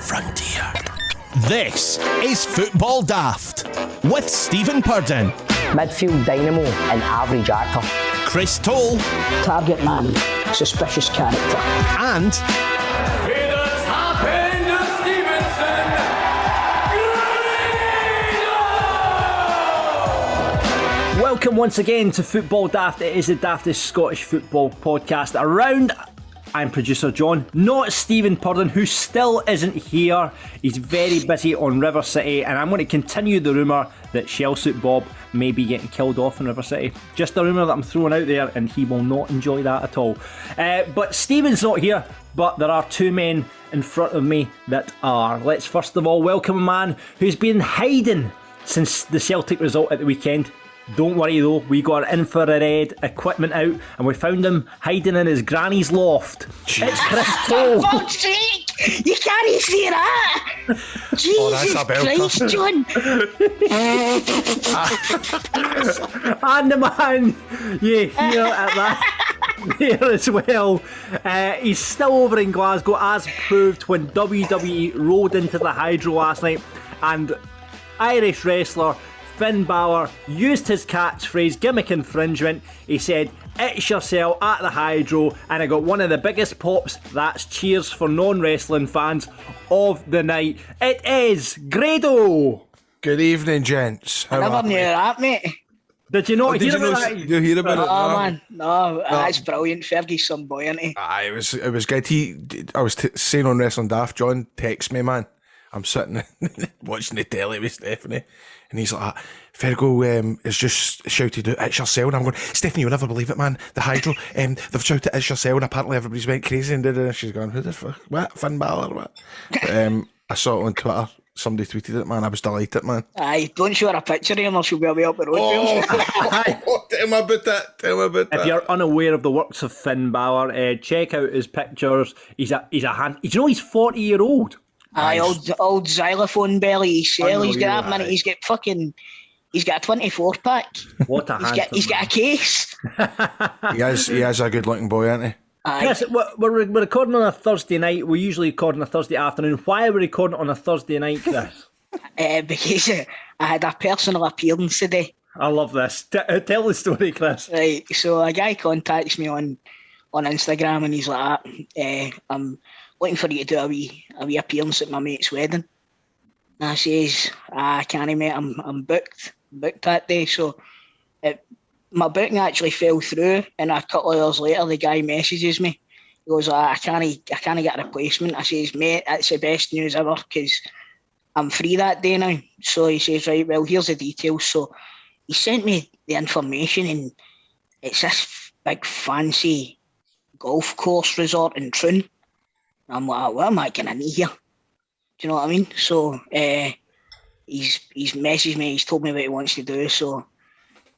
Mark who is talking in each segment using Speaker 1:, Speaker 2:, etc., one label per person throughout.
Speaker 1: frontier. This is Football Daft with Stephen Purden,
Speaker 2: midfield dynamo and average actor,
Speaker 1: Chris Toal,
Speaker 3: target man, suspicious character,
Speaker 1: and
Speaker 3: welcome once again to Football Daft. It is the daftest Scottish football podcast around. I'm producer John, not Stephen Purden, who still isn't here. He's very busy on River City, and I'm going to continue the rumour that Shellsuit Bob may be getting killed off in River City. Just a rumour that I'm throwing out there, and he will not enjoy that at all. But Stephen's not here, but there are two men in front of me that are. Let's first of all welcome a man who's been hiding since the Celtic result at the weekend. Don't worry though, we got our infrared equipment out and we found him hiding in his granny's loft. Jeez. It's Chris Toal.
Speaker 4: For fuck's sake! You can't say that! Jesus Christ, John!
Speaker 3: And the man you hear at that there as well. He's still over in Glasgow, as proved when WWE rolled into the Hydro last night and Irish wrestler Finn Balor used his catchphrase gimmick infringement. He said, "It's yourself at the Hydro," and I got one of the biggest pops. That's cheers for non-wrestling fans of the night. It is Grado.
Speaker 5: Good evening, gents.
Speaker 4: I never knew that, mate.
Speaker 3: Did you not hear about that?
Speaker 5: Did you hear about it?
Speaker 4: Oh man, no, that's brilliant. Fergie's some boy, isn't he?
Speaker 5: It was good. I was saying on Wrestling Daft, John text me, man. I'm sitting watching the telly with Stephanie, and he's like, Fergo has just shouted out, "It's yourself," and I'm going, "Stephanie, you'll never believe it, man. The Hydro, they've shouted, 'It's yourself,' and apparently everybody's went crazy and she's going, "Who the fuck? What? Finn Balor, what?" I saw it on Twitter. Somebody tweeted it, man. I was delighted, man.
Speaker 4: Aye, don't show her a picture of him or she'll be away up the road.
Speaker 5: Tell me about that.
Speaker 3: If you're unaware of the works of Finn Balor, check out his pictures. He's a hand. You know he's 40-year-old.
Speaker 4: Aye, old xylophone belly. He's got that minute. He's got a 24 pack.
Speaker 3: What a hand!
Speaker 4: He's got a case.
Speaker 5: He has a good looking boy, isn't he?
Speaker 3: Chris, we're recording on a Thursday night. We usually record on a Thursday afternoon. Why are we recording on a Thursday night, Chris?
Speaker 4: Because I had a personal appearance today.
Speaker 3: I love this. Tell the story, Chris.
Speaker 4: Right, so a guy contacts me on Instagram and he's like, "I'm looking for you to do a wee appearance at my mate's wedding." And I says, "I can't, mate. I'm booked that day." So my booking actually fell through, and a couple of hours later, the guy messages me. He goes, "I can't get a replacement." I says, "Mate, that's the best news ever because I'm free that day now." So he says, "Right, well, here's the details." So he sent me the information, and it's this big fancy golf course resort in Troon. I'm like, "What am I going to need here?" Do you know what I mean? So he's messaged me, he's told me what he wants to do. So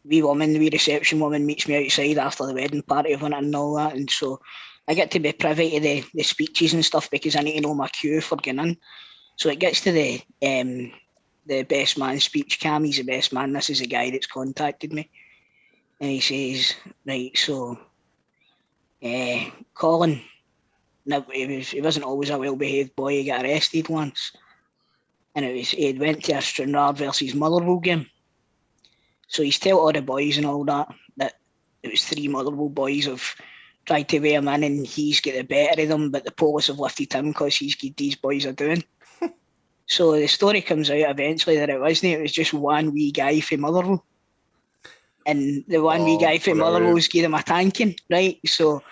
Speaker 4: wee reception woman meets me outside after the wedding party event and all that. And so I get to be privy to the speeches and stuff because I need to know my cue for getting in. So it gets to the best man speech. Cammy's the best man. This is the guy that's contacted me. And he says, "Right, so Colin," now he wasn't always a well-behaved boy. He got arrested once, and he had went to a Stranraer versus Motherwell game. So he's told all the boys and all that it was 3 Motherwell boys have tried to weigh him in, and he's got the better of them, but the police have lifted him because he's got these boys are doing. So the story comes out eventually that it wasn't. It was just one wee guy from Motherwell, and the one wee guy from Motherwell's gave him a tanking, right? So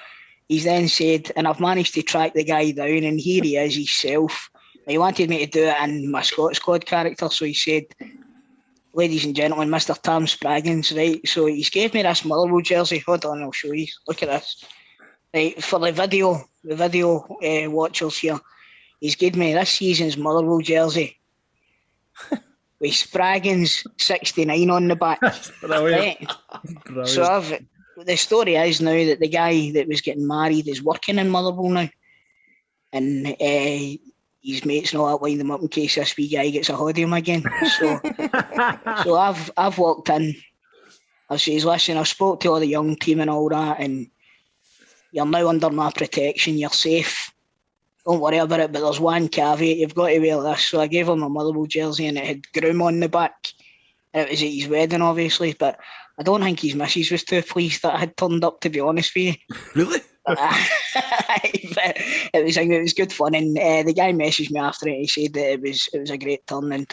Speaker 4: he's then said, and I've managed to track the guy down, and here he is himself. He wanted me to do it in my Scott Squad character, so he said, "Ladies and gentlemen, Mr. Tam Spraggins," right? So he's gave me this Motherwell jersey. Hold on, I'll show you. Look at this. Right, for the video watchers here, he's gave me this season's Motherwell jersey with Spraggins 69 on the back. Right? So the story is now that the guy that was getting married is working in Motherwell now, and his mates and all that wind him up in case this wee guy gets a hold of him again. So I've walked in. I says, "Listen, I've spoke to all the young team and all that, and you're now under my protection. You're safe." Don't worry about it, but there's one caveat. You've got to wear this. So I gave him a Motherwell jersey and it had groom on the back. And it was at his wedding, obviously, but I don't think his missus was too pleased that I had turned up, to be honest with you.
Speaker 5: Really?
Speaker 4: But it was good fun, and the guy messaged me after it. He said that it was a great turn, and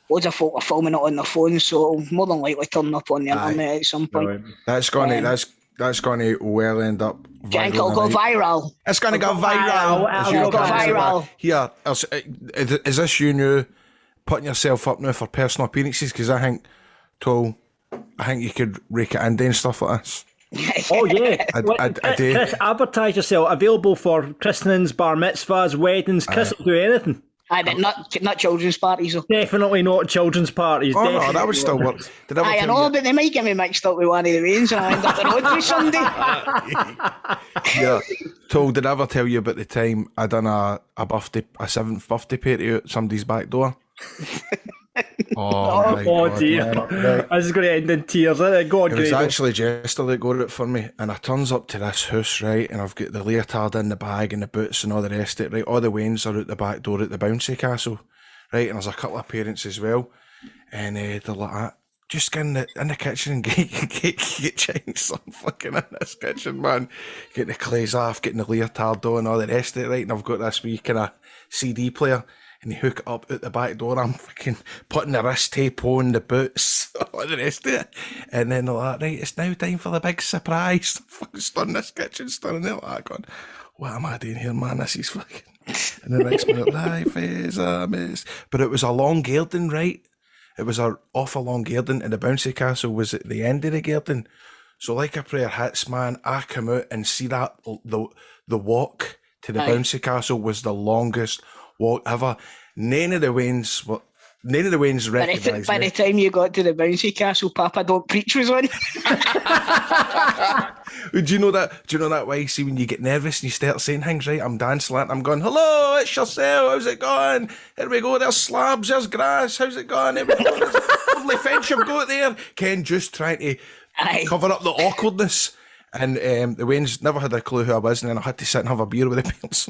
Speaker 4: loads of folk were filming it on their phones, so it'll more than likely turn up on the internet at some point.
Speaker 5: That's going to well end up.
Speaker 4: Do you think it'll go viral?
Speaker 5: It's going to go viral.
Speaker 4: It'll go viral.
Speaker 5: Here, is this you now putting yourself up now for personal appearances? Because I think, Toal, you could rake it in doing stuff like this.
Speaker 3: Oh yeah,
Speaker 5: I do.
Speaker 3: Chris, advertise yourself. Available for christenings, bar mitzvahs, weddings. Chris will do anything.
Speaker 4: Not children's parties though.
Speaker 3: Definitely not children's parties.
Speaker 5: Oh
Speaker 3: definitely.
Speaker 5: no, that would still work. Did I
Speaker 4: I know, but they might get me mixed up with one of the wains and I end up the road with Sunday.
Speaker 5: Yeah, Toal, did I ever tell you about the time I done a 7th birthday party at somebody's back door? Oh, my God,
Speaker 3: dear.
Speaker 5: man.
Speaker 3: This is going to end in tears, isn't it? Go on,
Speaker 5: It was
Speaker 3: Grado.
Speaker 5: actually Jester that got it for me, and I turns up to this house, right, and I've got the leotard in the bag and the boots and all the rest of it, right. All the wains are out the back door at the bouncy castle, right, and there's a couple of parents as well, and they're like that. Just get in the kitchen and get changed some fucking in this kitchen, man. Getting the clays off, getting the leotard on, all the rest of it, right, and I've got this wee kind of CD player. And they hook it up out the back door. I'm fucking putting the wrist tape on, the boots, all the rest of it. And then they're like, right, it's now time for the big surprise. Fucking stirring this kitchen, stirring it like going, what am I doing here, man? This is fucking. And the next minute, life is a mess. But it was a long garden, right? It was an awful long garden, and the bouncy castle was at the end of the garden. So, like a prayer hits, man, I come out and see that the walk to the bouncy castle was the longest walk ever. None of the wains recognised
Speaker 4: By the time you got to the bouncy castle, Papa Don't Preach was on.
Speaker 5: Do you know that way? See, when you get nervous and you start saying things, right? I'm dancing like I'm going, hello, it's yourself, how's it going? Here we go, there's slabs, there's grass, how's it going? Here we go, there's a lovely fence you've got there. Ken just trying to cover up the awkwardness. And the Waynes never had a clue who I was, and then I had to sit and have a beer with the parents.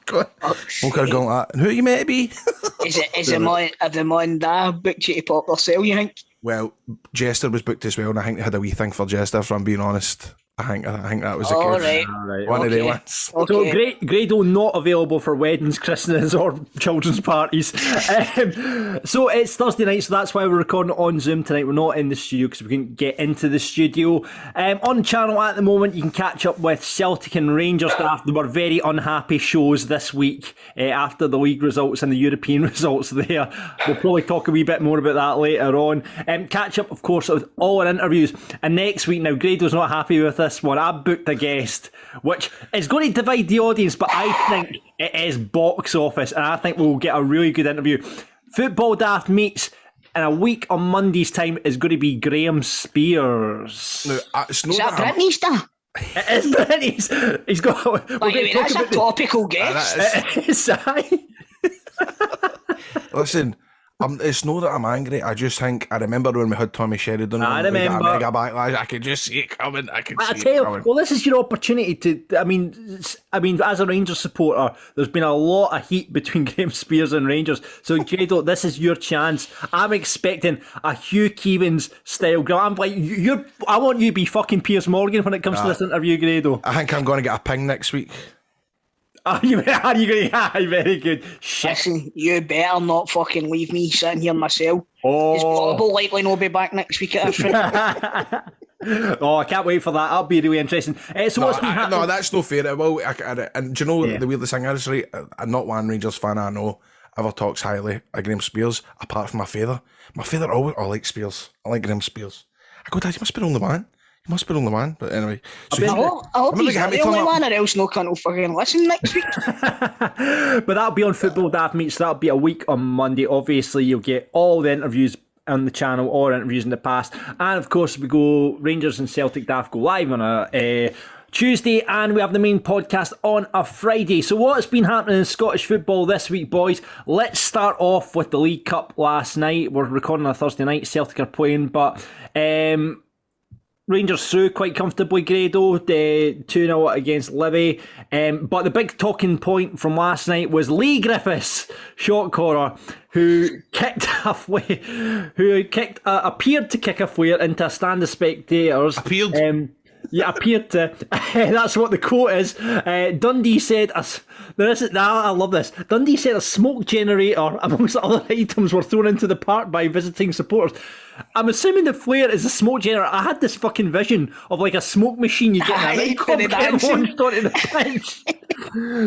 Speaker 5: Going like that. And who are you meant to be?
Speaker 4: Have the Monda booked you to pop their sale, you think?
Speaker 5: Well, Jester was booked as well, and I think they had a wee thing for Jester, if I'm being honest. I think that was the case.
Speaker 4: Right.
Speaker 5: One of the ones.
Speaker 3: So Grado not available for weddings, christenings or children's parties. So it's Thursday night, so that's why we're recording on Zoom tonight. We're not in the studio because we couldn't get into the studio. On channel at the moment, you can catch up with Celtic and Rangers after there were very unhappy shows this week after the league results and the European results there. We'll probably talk a wee bit more about that later on. Catch up, of course, with all our interviews. And next week, now Grado's not happy with this one. I booked a guest, which is going to divide the audience, but I think it is box office, and I think we'll get a really good interview. Football Daft meets in a week on Monday's time is going to be Graham Spears.
Speaker 5: No,
Speaker 4: Is that Britney's da?
Speaker 3: It is Britney's. He's got.
Speaker 4: That's a topical guest.
Speaker 5: Listen. It's not that I'm angry. I just think I remember when we had Tommy Sheridan.
Speaker 3: I remember.
Speaker 5: Mega backlash. I could just see it coming. I
Speaker 3: tell you, well, this is your opportunity to. I mean, as a Rangers supporter, there's been a lot of heat between Graham Spears and Rangers. So, Grado, this is your chance. I'm expecting a Hugh Keevins style. I'm like, I want you to be fucking Piers Morgan when it comes to this interview, Grado.
Speaker 5: I think I'm going to get a ping next week.
Speaker 3: Are you going to? Very good. Shit.
Speaker 4: Listen, you better not fucking leave me sitting here myself.
Speaker 3: Oh.
Speaker 4: Is Bob likely not be back next week at this rate?
Speaker 3: Oh, I can't wait for that. That'll be really interesting. So what's been happening?
Speaker 5: No, that's no fair. And do you know the weirdest thing is, right? I'm not one Rangers fan I know ever talks highly of Graham Spears, apart from my father. My father always, I like Spears. I like Graham Spears. I go, Dad, you must be the only one. You must be the only one. But anyway. So
Speaker 4: I hope he's not the only one, or else no cunt will fucking listen next week.
Speaker 3: But that'll be on Football Daft Meets. That'll be a week on Monday. Obviously, you'll get all the interviews on the channel or interviews in the past. And of course, we go Rangers and Celtic Daft go live on a Tuesday, and we have the main podcast on a Friday. So what's been happening in Scottish football this week, boys? Let's start off with the League Cup last night. We're recording on a Thursday night. Celtic are playing, but Rangers through quite comfortably, Grado, 2-0 against Livy. But the big talking point from last night was Lee Griffiths, shot caller, who appeared to kick a flare into a stand of spectators. Appeared to. That's what the quote is. Dundee said, I love this. Dundee said a smoke generator, amongst other items, were thrown into the park by visiting supporters. I'm assuming the flare is a smoke generator. I had this fucking vision of like a smoke machine you get in a nightclub getting launched onto the pitch.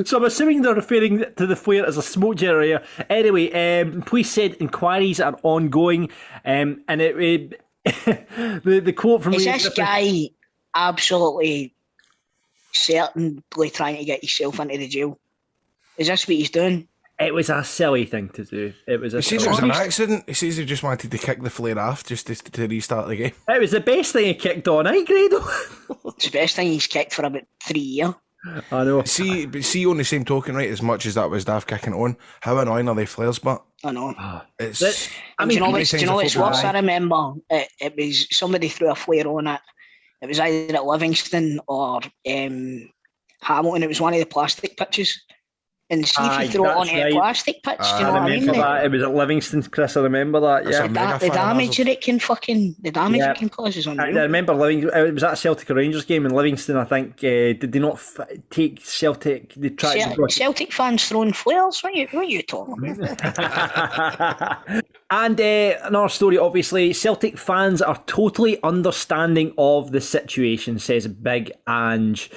Speaker 3: So I'm assuming they're referring to the flare as a smoke generator. Anyway, police said inquiries are ongoing, and the quote from...
Speaker 4: Is this guy absolutely certainly trying to get himself into the jail? Is this what he's doing?
Speaker 3: It was a silly thing to do.
Speaker 5: He says it was an accident. He says he just wanted to kick the flare off just to restart the game.
Speaker 3: It was the best thing he kicked all night, Grado.
Speaker 4: It's the best thing he's kicked for about 3 years.
Speaker 3: I know.
Speaker 5: See, on the same token, right, as much as that was daft kicking on, how annoying are they flares, but...
Speaker 4: I know.
Speaker 5: It's...
Speaker 4: Do you know what's worse? I remember it was somebody threw a flare on it. It was either at Livingston or Hamilton. It was one of the plastic pitches. And see if you throw it onto a plastic pitch, do you know what I mean?
Speaker 3: That. It was at Livingston, Chris, I remember that, yeah.
Speaker 4: The damage it can cause is unreal.
Speaker 3: I remember Livingston, it was at a Celtic or Rangers game in Livingston, I think. Did they not take Celtic? They tried
Speaker 4: Celtic fans throwing flares? What are you talking about?
Speaker 3: And another story, obviously, Celtic fans are totally understanding of the situation, says Big Ange.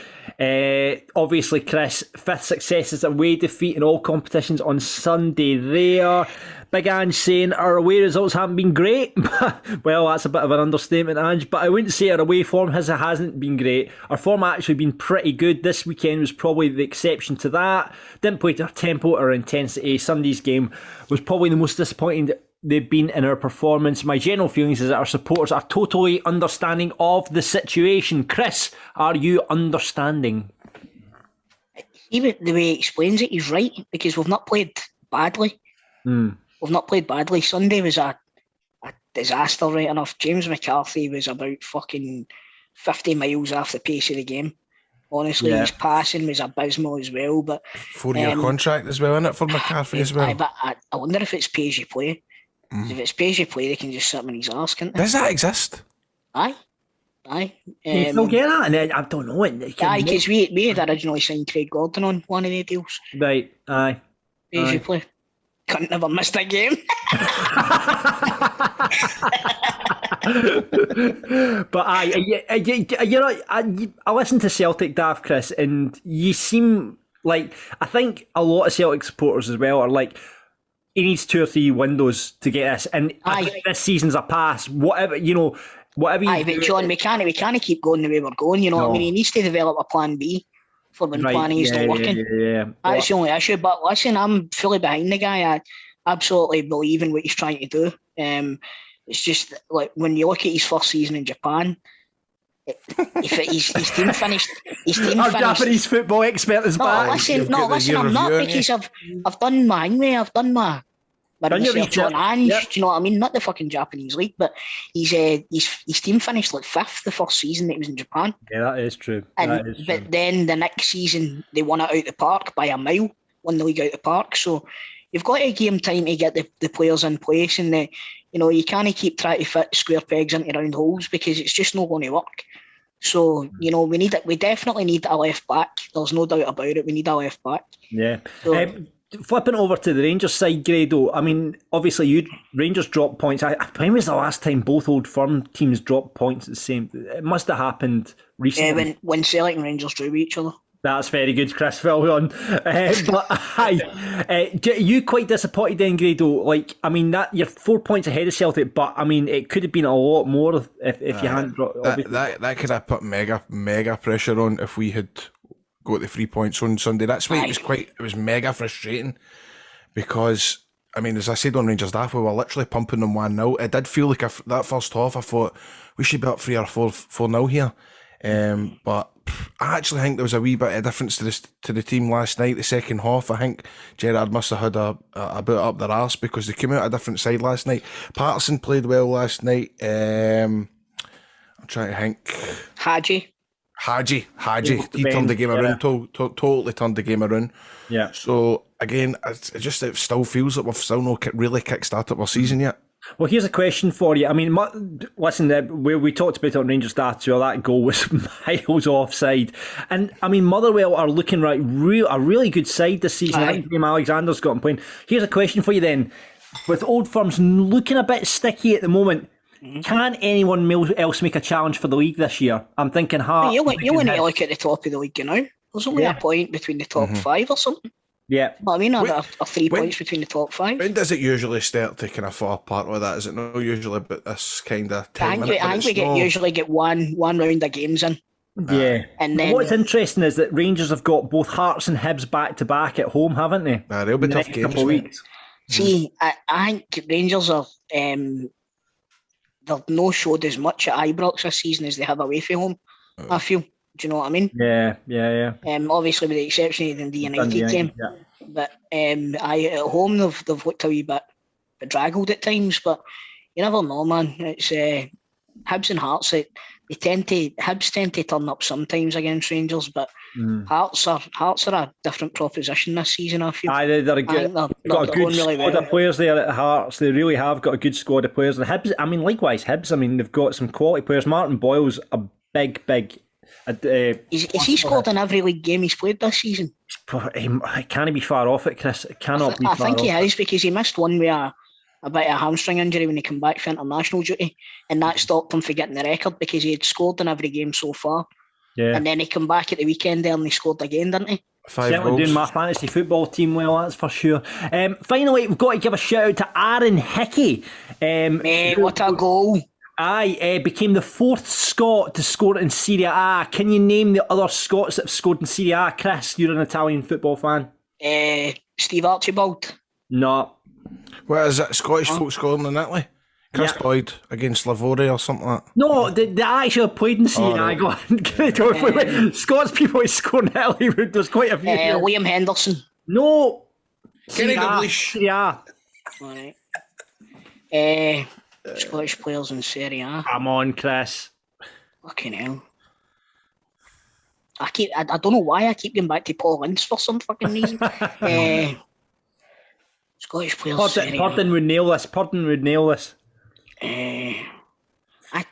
Speaker 3: Obviously, Chris, 5th success is away defeat in all competitions on Sunday there. Big Ange saying our away results haven't been great. Well, that's a bit of an understatement, Ange, but I wouldn't say our away form hasn't been great. Our form actually been pretty good. This weekend was probably the exception to that. Didn't play to our tempo or intensity. Sunday's game was probably the most disappointing they've been in our performance. My general feelings is that our supporters are totally understanding of the situation. Chris, are you understanding?
Speaker 4: Even the way he explains it, he's right, because we've not played badly. We've not played badly. Sunday was a disaster, right enough. James McCarthy was about fucking 50 miles off the pace of the game. Honestly, his passing was abysmal as well. But
Speaker 5: 4-year contract as well, isn't it, for McCarthy as well?
Speaker 4: But I wonder if it's pay as you play. If it's pay as you play, they can just sit him in his arse, can't they?
Speaker 5: Does that exist?
Speaker 4: Aye.
Speaker 3: Can you still get that? And I don't know.
Speaker 4: Aye, because we had originally signed Craig Gordon on one of the deals.
Speaker 3: Right, aye.
Speaker 4: Pay as you play. Couldn't never missed a game.
Speaker 3: But I listen to Celtic, Daft, Chris, and you seem like, I think a lot of Celtic supporters as well are like, he needs 2 or 3 windows to get this, and I think this season's a pass. Whatever you
Speaker 4: but John, we can't keep going the way we're going. You know what I mean? He needs to develop a plan B for when planning is not working.
Speaker 3: Yeah.
Speaker 4: That's the only issue. But listen, I'm fully behind the guy. I absolutely believe in what he's trying to do. It's just like when you look at his first season in Japan, his team finished.
Speaker 3: Our Japanese football expert is back.
Speaker 4: Listen, I'm not, because I've done my way. I've done my research on Ange. Do you know what I mean? Not the fucking Japanese league, but his team finished like 5th the first season that he was in Japan.
Speaker 3: Yeah, that is true.
Speaker 4: But then the next season they won it out the park by a mile. Won the league out the park. So you've got to give him time to get the players in place, and you can't keep trying to fit square pegs into round holes, because it's just not going to work. So we definitely need a left back. There's no doubt about it. We need a left back.
Speaker 3: Yeah. So, flipping over to the Rangers side, Grado, I mean, obviously Rangers dropped points. When was the last time both Old Firm teams dropped points at the same? It must have happened recently.
Speaker 4: When Celtic and Rangers drew with each other.
Speaker 3: That's very good, Chris. Well done. You quite disappointed then, Grado? Like, I mean, that you're 4 points ahead of Celtic, but I mean, it could have been a lot more if you hadn't dropped.
Speaker 5: That could have put mega pressure on if we had got the 3 points on Sunday. That's why it was mega frustrating, because I mean, as I said on Rangers Daft, we were literally pumping them 1-0. It did feel like that first half, I thought we should be up 3 or 4-0 here. But I actually think there was a wee bit of difference to the team last night. The second half, I think Gerrard must have had a bit up their arse, because they came out a different side last night. Patterson played well last night. I'm trying to think.
Speaker 4: Haji.
Speaker 5: He turned the game around. Totally turned the game around.
Speaker 3: Yeah.
Speaker 5: So again, it still feels like we've still not really kick-started our season yet.
Speaker 3: Well, here's a question for you. I mean, listen, we talked about it on Rangers Stats, so that goal was miles offside. And, I mean, Motherwell are looking a really good side this season. I think Graham Alexander's got him playing. Here's a question for you then. With Old Firms looking a bit sticky at the moment, can anyone else make a challenge for the league this year? I'm thinking Hearts.
Speaker 4: You want to look at the top of the league now. There's only a point between the top 5 or something.
Speaker 3: Yeah.
Speaker 4: Well, I mean, are 3 points between the top 5.
Speaker 5: When does it usually start to kind of fall apart like that? Is it not usually about this kind of 10 minutes?
Speaker 4: I think we usually get one round of games in.
Speaker 3: Yeah.
Speaker 4: And then
Speaker 3: what's interesting is that Rangers have got both Hearts and Hibs back-to-back at home, haven't they?
Speaker 5: They'll be tough games.
Speaker 3: Couple weeks.
Speaker 4: See, I think Rangers are... they've no showed as much at Ibrox this season as they have away from home, I feel. Do you know what I mean?
Speaker 3: Yeah.
Speaker 4: Obviously, with the exception of the United game.
Speaker 3: Yeah.
Speaker 4: But at home, they've looked a wee bit bedraggled at times, but you never know, man. It's Hibs and Hearts. Hibs tend to turn up sometimes against Rangers, but Hearts are a different proposition this season, I feel.
Speaker 3: They're a good. They've got a good squad of players there at Hearts. They really have got a good squad of players. And Hibs, I mean, likewise, Hibs. I mean, they've got some quality players. Martin Boyle's a big.
Speaker 4: Is he scored in every league game he's played this season?
Speaker 3: Can he be far off it, Chris? It cannot be far off.
Speaker 4: I think he is, because he missed one with a bit of a hamstring injury when he came back for international duty, and that stopped him from getting the record because he had scored in every game so far. Yeah. And then he came back at the weekend there and he scored again, didn't he?
Speaker 5: 5
Speaker 3: Certainly
Speaker 5: goals.
Speaker 3: Doing my fantasy football team well, that's for sure. Finally, we've got to give a shout out to Aaron Hickey.
Speaker 4: Mate, what a goal.
Speaker 3: Became the 4th Scot to score in Serie A. Can you name the other Scots that have scored in Serie A? Chris, you're an Italian football fan.
Speaker 4: Steve Archibald.
Speaker 3: No.
Speaker 5: What is it? Scottish folk scoring in Italy? Chris Boyd against Livorno or something like that?
Speaker 3: No, they actually played in Serie A. Right. Scots people who score in Italy, there's quite a few.
Speaker 4: Liam Henderson.
Speaker 3: No.
Speaker 5: Kenny Dalglish.
Speaker 3: Yeah.
Speaker 4: Right. Scottish players in Serie A.
Speaker 3: Come on, Chris.
Speaker 4: Fucking hell. I don't know why I keep going back to Paul Ince for some fucking reason. Scottish players.
Speaker 3: Purden would nail this.
Speaker 4: I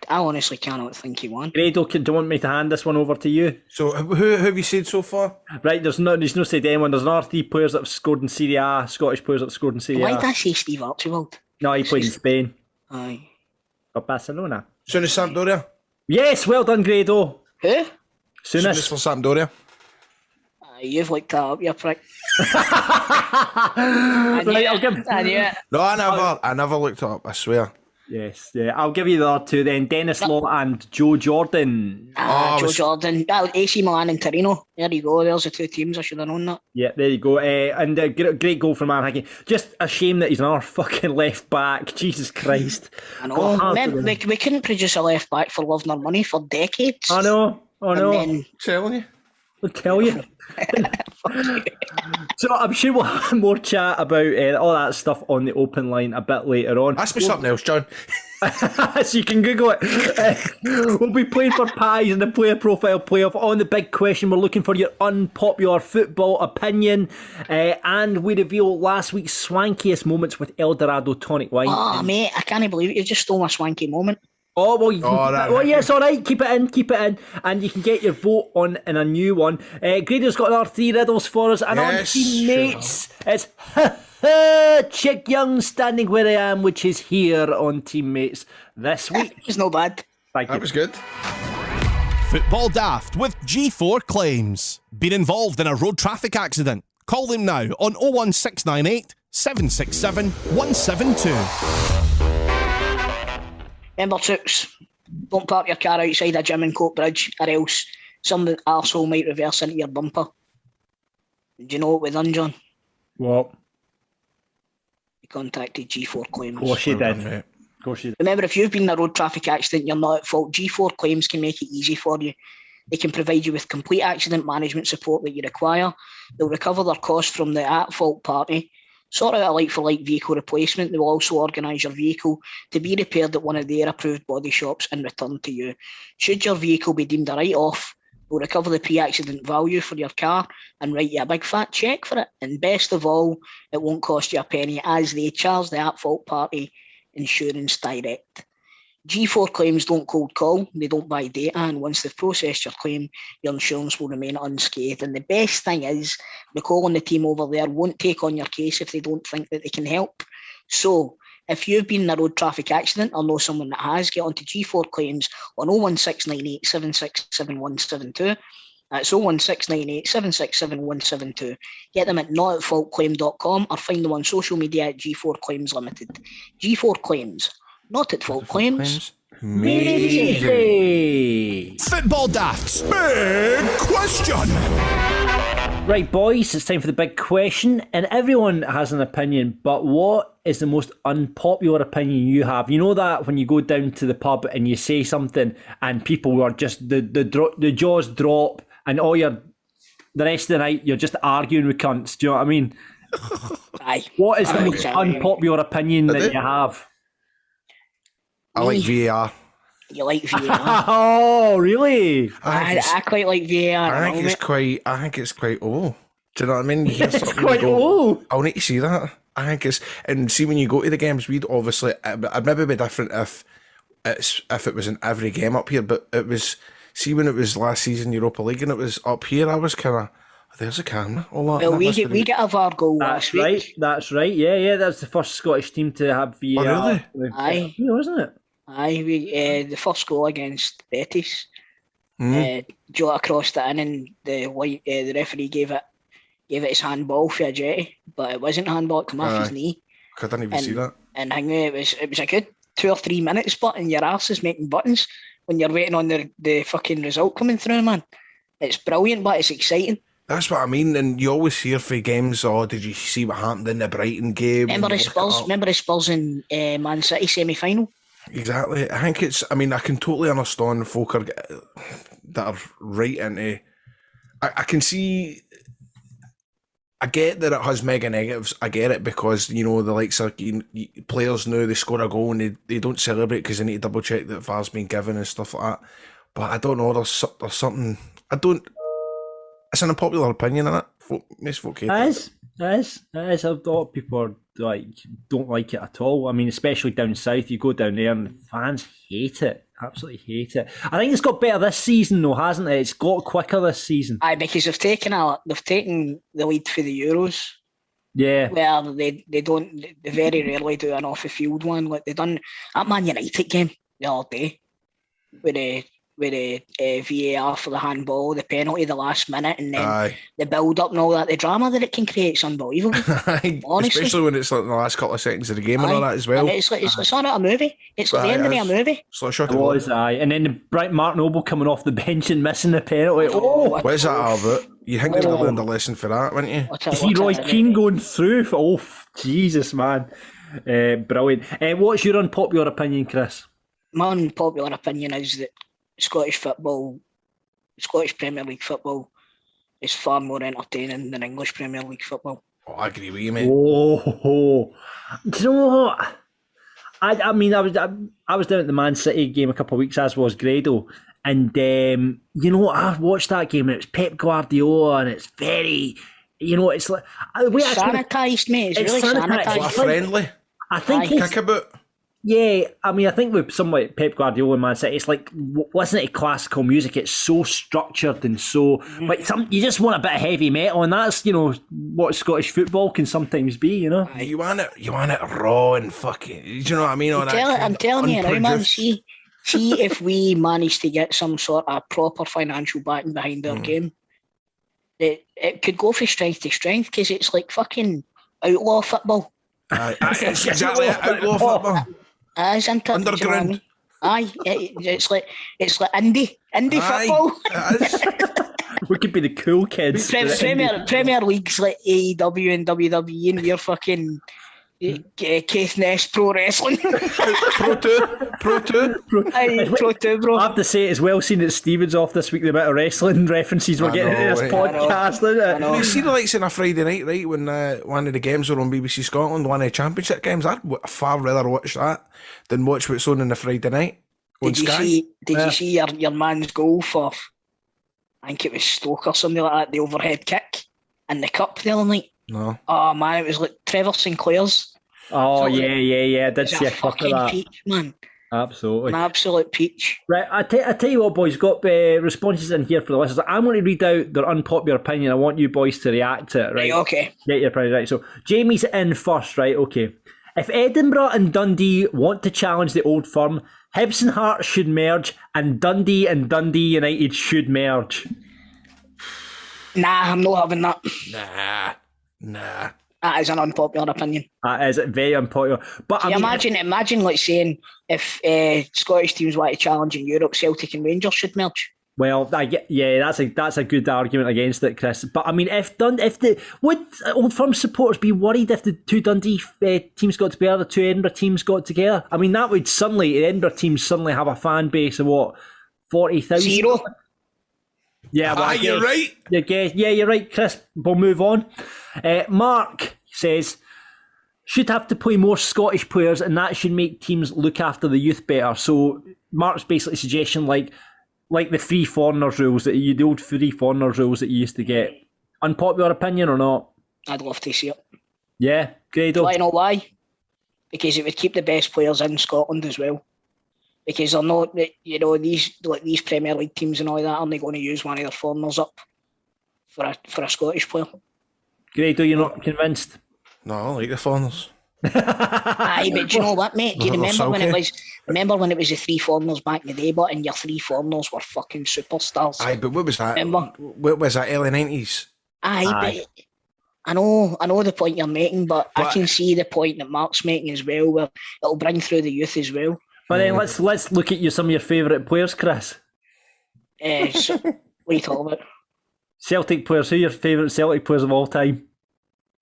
Speaker 4: honestly cannot think he won.
Speaker 3: Grado, do you want me to hand this one over to you?
Speaker 5: So who have you said so far?
Speaker 3: Right, there's no said anyone. There's another 3 players that have scored in Serie A, Scottish players that have scored in Serie A.
Speaker 4: Why did I say Steve Archibald?
Speaker 3: No, he played in Spain.
Speaker 4: Aye.
Speaker 3: For Barcelona.
Speaker 5: Souness Sampdoria?
Speaker 3: Yes, well done, Grado.
Speaker 4: Who?
Speaker 5: Souness for Sampdoria?
Speaker 4: You've looked that up, you prick.
Speaker 3: I knew it.
Speaker 5: No, I never looked it up, I swear.
Speaker 3: Yes, yeah. I'll give you the other 2 then. Dennis Law and Joe Jordan.
Speaker 4: Joe Jordan. AC Milan and Torino. There you go. There's the 2 teams. I should have known that.
Speaker 3: Yeah, there you go. And great goal from Aaron Hickey. Just a shame that he's another fucking left back. Jesus Christ.
Speaker 4: I know. We couldn't produce a left back for love nor money for decades.
Speaker 3: I know.
Speaker 5: Telling you.
Speaker 3: I'll tell you. So I'm sure we'll have more chat about all that stuff on the open line a bit later on.
Speaker 5: Ask me something else, John.
Speaker 3: So you can Google it. We'll be playing for pies in the player profile playoff. On the big question, we're looking for your unpopular football opinion, and we reveal last week's swankiest moments with Eldorado tonic wine.
Speaker 4: Oh, mate, I can't believe it. You just stole my swanky moment.
Speaker 3: Oh, well, yes, all right, keep it in, and you can get your vote on in a new one. Grado's got another 3 riddles for us, and on Teammates, it's Chick Young standing where I am, which is here on Teammates this week.
Speaker 4: It's not bad.
Speaker 3: Thank you.
Speaker 5: That was good.
Speaker 1: Football Daft with G4 Claims. Been involved in a road traffic accident? Call them now on 01698 767 172.
Speaker 4: Remember, troops, don't park your car outside a gym in Coatbridge, or else some arsehole might reverse into your bumper. Do you know what we done, John?
Speaker 3: What?
Speaker 4: We contacted G4 Claims.
Speaker 3: Of course you did.
Speaker 4: Remember, if you've been in a road traffic accident, you're not at fault. G4 Claims can make it easy for you. They can provide you with complete accident management support that you require. They'll recover their costs from the at-fault party. Sort out a like-for-like vehicle replacement. They will also organise your vehicle to be repaired at one of their approved body shops and returned to you. Should your vehicle be deemed a write-off, they'll recover the pre-accident value for your car and write you a big fat cheque for it. And best of all, it won't cost you a penny as they charge the at-fault party insurance direct. G4 Claims don't cold call, they don't buy data, and once they've processed your claim, your insurance will remain unscathed. And the best thing is, Nicole and the team over there won't take on your case if they don't think that they can help. So, if you've been in a road traffic accident or know someone that has, get onto G4 Claims on 01698 767 172. That's 01698 767 172. Get them at notatfaultclaim.com or find them on social media at G4 Claims Limited. G4 Claims. Not at fault claims.
Speaker 3: Hey.
Speaker 1: Football Daft's big question.
Speaker 3: Right, boys, it's time for the big question. And everyone has an opinion, but what is the most unpopular opinion you have? You know that when you go down to the pub and you say something and people are just, the jaws drop and the rest of the night you're just arguing with cunts. Do you know what I mean?
Speaker 4: Aye.
Speaker 3: What is the most unpopular opinion that you have?
Speaker 5: I like VAR.
Speaker 4: You like VAR?
Speaker 3: Oh, really?
Speaker 4: I quite like VAR.
Speaker 5: I think it's quite old. Do you know what I mean? You hear
Speaker 3: It's
Speaker 5: something
Speaker 3: quite
Speaker 5: and you go,
Speaker 3: old.
Speaker 5: I'll need to see that. I think it's, and see when you go to the games, we'd obviously, I'd maybe be different if it was in every game up here, but it was, see when it was last season Europa League and it was up here, I was kind of, there's a camera.
Speaker 4: Well, we get a VAR goal last week.
Speaker 3: That's right. Yeah, that's the first Scottish team to have VAR.
Speaker 5: Oh, really?
Speaker 4: Aye.
Speaker 3: You know, isn't it?
Speaker 4: Aye, the first goal against Betis. Jota crossed it in, and the referee gave it his handball for a jetty, but it wasn't handball. It came off his knee.
Speaker 5: I didn't even see that.
Speaker 4: And it was a good 2 or 3 minutes, but and your arse is making buttons when you're waiting on the fucking result coming through, man. It's brilliant, but it's exciting.
Speaker 5: That's what I mean, and you always hear for games, did you see what happened in the Brighton game?
Speaker 4: Remember the Spurs in Man City semi-final?
Speaker 5: Exactly. I think it's, I mean, I can totally understand folk that are right into, I can see, I get that it has mega negatives. I get it because, you know, the likes of players now, they score a goal and they don't celebrate because they need to double check that VAR's been given and stuff like that. But I don't know, there's something, it's an unpopular opinion, isn't it? Most folk hate it.
Speaker 3: It is. A lot of people are don't like it at all. I mean, especially down south, you go down there and the fans hate it. Absolutely hate it. I think it's got better this season though, hasn't it? It's got quicker this season.
Speaker 4: Aye, because they've taken the lead for the Euros.
Speaker 3: Yeah.
Speaker 4: Where they very rarely do an off the field one. Like they done that Man United game the other day with the VAR for the handball, the penalty, the last minute, and then the build up and all that. The drama that it can create is unbelievable. Honestly.
Speaker 5: Especially when it's like the last couple of seconds of the game and all that as well.
Speaker 4: And it's sort of a movie. It's like the end of a movie.
Speaker 5: It's like a shot
Speaker 3: it was, and then the Mark Noble coming off the bench and missing the penalty.
Speaker 5: What is that all about? You think they'd have learned a lesson for that, wouldn't you?
Speaker 3: You see Roy Keane going through. Jesus, man. Brilliant. What's your unpopular opinion, Chris?
Speaker 4: My unpopular opinion is that Scottish Premier League football is far more entertaining than English Premier League football.
Speaker 5: Oh, I agree with you, mate.
Speaker 3: Oh, do you know what? I mean, I was down at the Man City game a couple of weeks, as was Grado, and you know, I watched that game and it's Pep Guardiola, and it's very, you know, it's like
Speaker 4: it's sanitised, mate. It's really sanitised.
Speaker 5: It's friendly.
Speaker 3: I think it's
Speaker 5: kickabout.
Speaker 3: Yeah, I mean, I think with someone like Pep Guardiola and Man City, it's like listening to classical music. It's so structured and so, like you just want a bit of heavy metal, and that's, you know, what Scottish football can sometimes be. You know,
Speaker 5: you want it raw and fucking. Do you know what I mean?
Speaker 4: I'm telling you now, man. See if we manage to get some sort of proper financial backing behind our game, it could go from strength to strength because it's like fucking outlaw football.
Speaker 5: It's exactly outlaw football.
Speaker 4: It's underground. You know what I mean? Aye, it's like indie football.
Speaker 3: We could be the cool kids.
Speaker 4: Premier League's like AEW and WWE, and we're fucking Keith Ness Pro Wrestling.
Speaker 5: Pro 2.
Speaker 4: Aye, Pro 2, bro.
Speaker 3: I have to say, it's well seen that Stephen's off this week, the amount of wrestling references we're getting in this podcast, isn't it?
Speaker 4: know.
Speaker 5: You see the likes on a Friday night, right, when one of the games were on BBC Scotland, one of the championship games, I'd far rather watch that than watch what's on the Friday night on Sky.
Speaker 4: Did you see your man's goal for, I think it was Stoke or something like that, the overhead kick in the cup the other night?
Speaker 5: No.
Speaker 4: Oh man, it was like Trevor Sinclair's.
Speaker 3: Oh, yeah. I did see a clip of
Speaker 4: fucking
Speaker 3: that.
Speaker 4: peach, man.
Speaker 3: Absolutely.
Speaker 4: An absolute peach.
Speaker 3: Right, I tell you what, boys, got responses in here for the listeners. I'm going to read out their unpopular opinion. I want you boys to react to it, right?
Speaker 4: Okay.
Speaker 3: Get your opinion, right. So, Jamie's in first, right? Okay. If Edinburgh and Dundee want to challenge the Old Firm, Hibs and Hearts should merge, and Dundee United should merge.
Speaker 4: Nah, I'm not having that.
Speaker 5: Nah.
Speaker 4: That is an unpopular opinion.
Speaker 3: That is very unpopular. But I mean,
Speaker 4: imagine like saying if Scottish teams want to challenge in Europe, Celtic and Rangers should merge.
Speaker 3: Well, that's a good argument against it, Chris. But I mean, would Old Firm supporters be worried if the two Dundee teams got together, the two Edinburgh teams got together? I mean, that would the Edinburgh teams suddenly have a fan base of what, 40,000?
Speaker 4: 0.
Speaker 3: Yeah, well,
Speaker 5: you're right.
Speaker 3: Yeah, you're right, Chris. We'll move on. Mark says, should have to play more Scottish players, and that should make teams look after the youth better. So Mark's basically suggestion like the free foreigners rules the old free foreigners rules that you used to get. Unpopular opinion or not?
Speaker 4: I'd love to see it.
Speaker 3: Yeah, Grado.
Speaker 4: Do you know why? Because it would keep the best players in Scotland as well. Because they're not, these Premier League teams and all that, aren't they going to use one of their foreigners up for a Scottish player?
Speaker 3: Grado, you're not convinced?
Speaker 5: No, I like the foreigners.
Speaker 4: Aye, but do you know what, mate? Do you remember when it was the three foreigners back in the day, and your three foreigners were fucking superstars?
Speaker 5: Aye, but what was that?
Speaker 4: Remember?
Speaker 5: What was that, early 90s?
Speaker 4: Aye, but I know the point you're making, but I can see the point that Mark's making as well, where it'll bring through the youth as well.
Speaker 3: But then let's look at some of your favourite players, Chris.
Speaker 4: So, what are you talking about?
Speaker 3: Celtic players. Who are your favourite Celtic players of all time?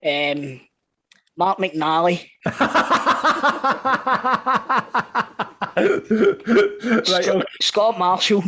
Speaker 4: Mark McNally.
Speaker 3: Right, okay.
Speaker 4: Scott Marshall.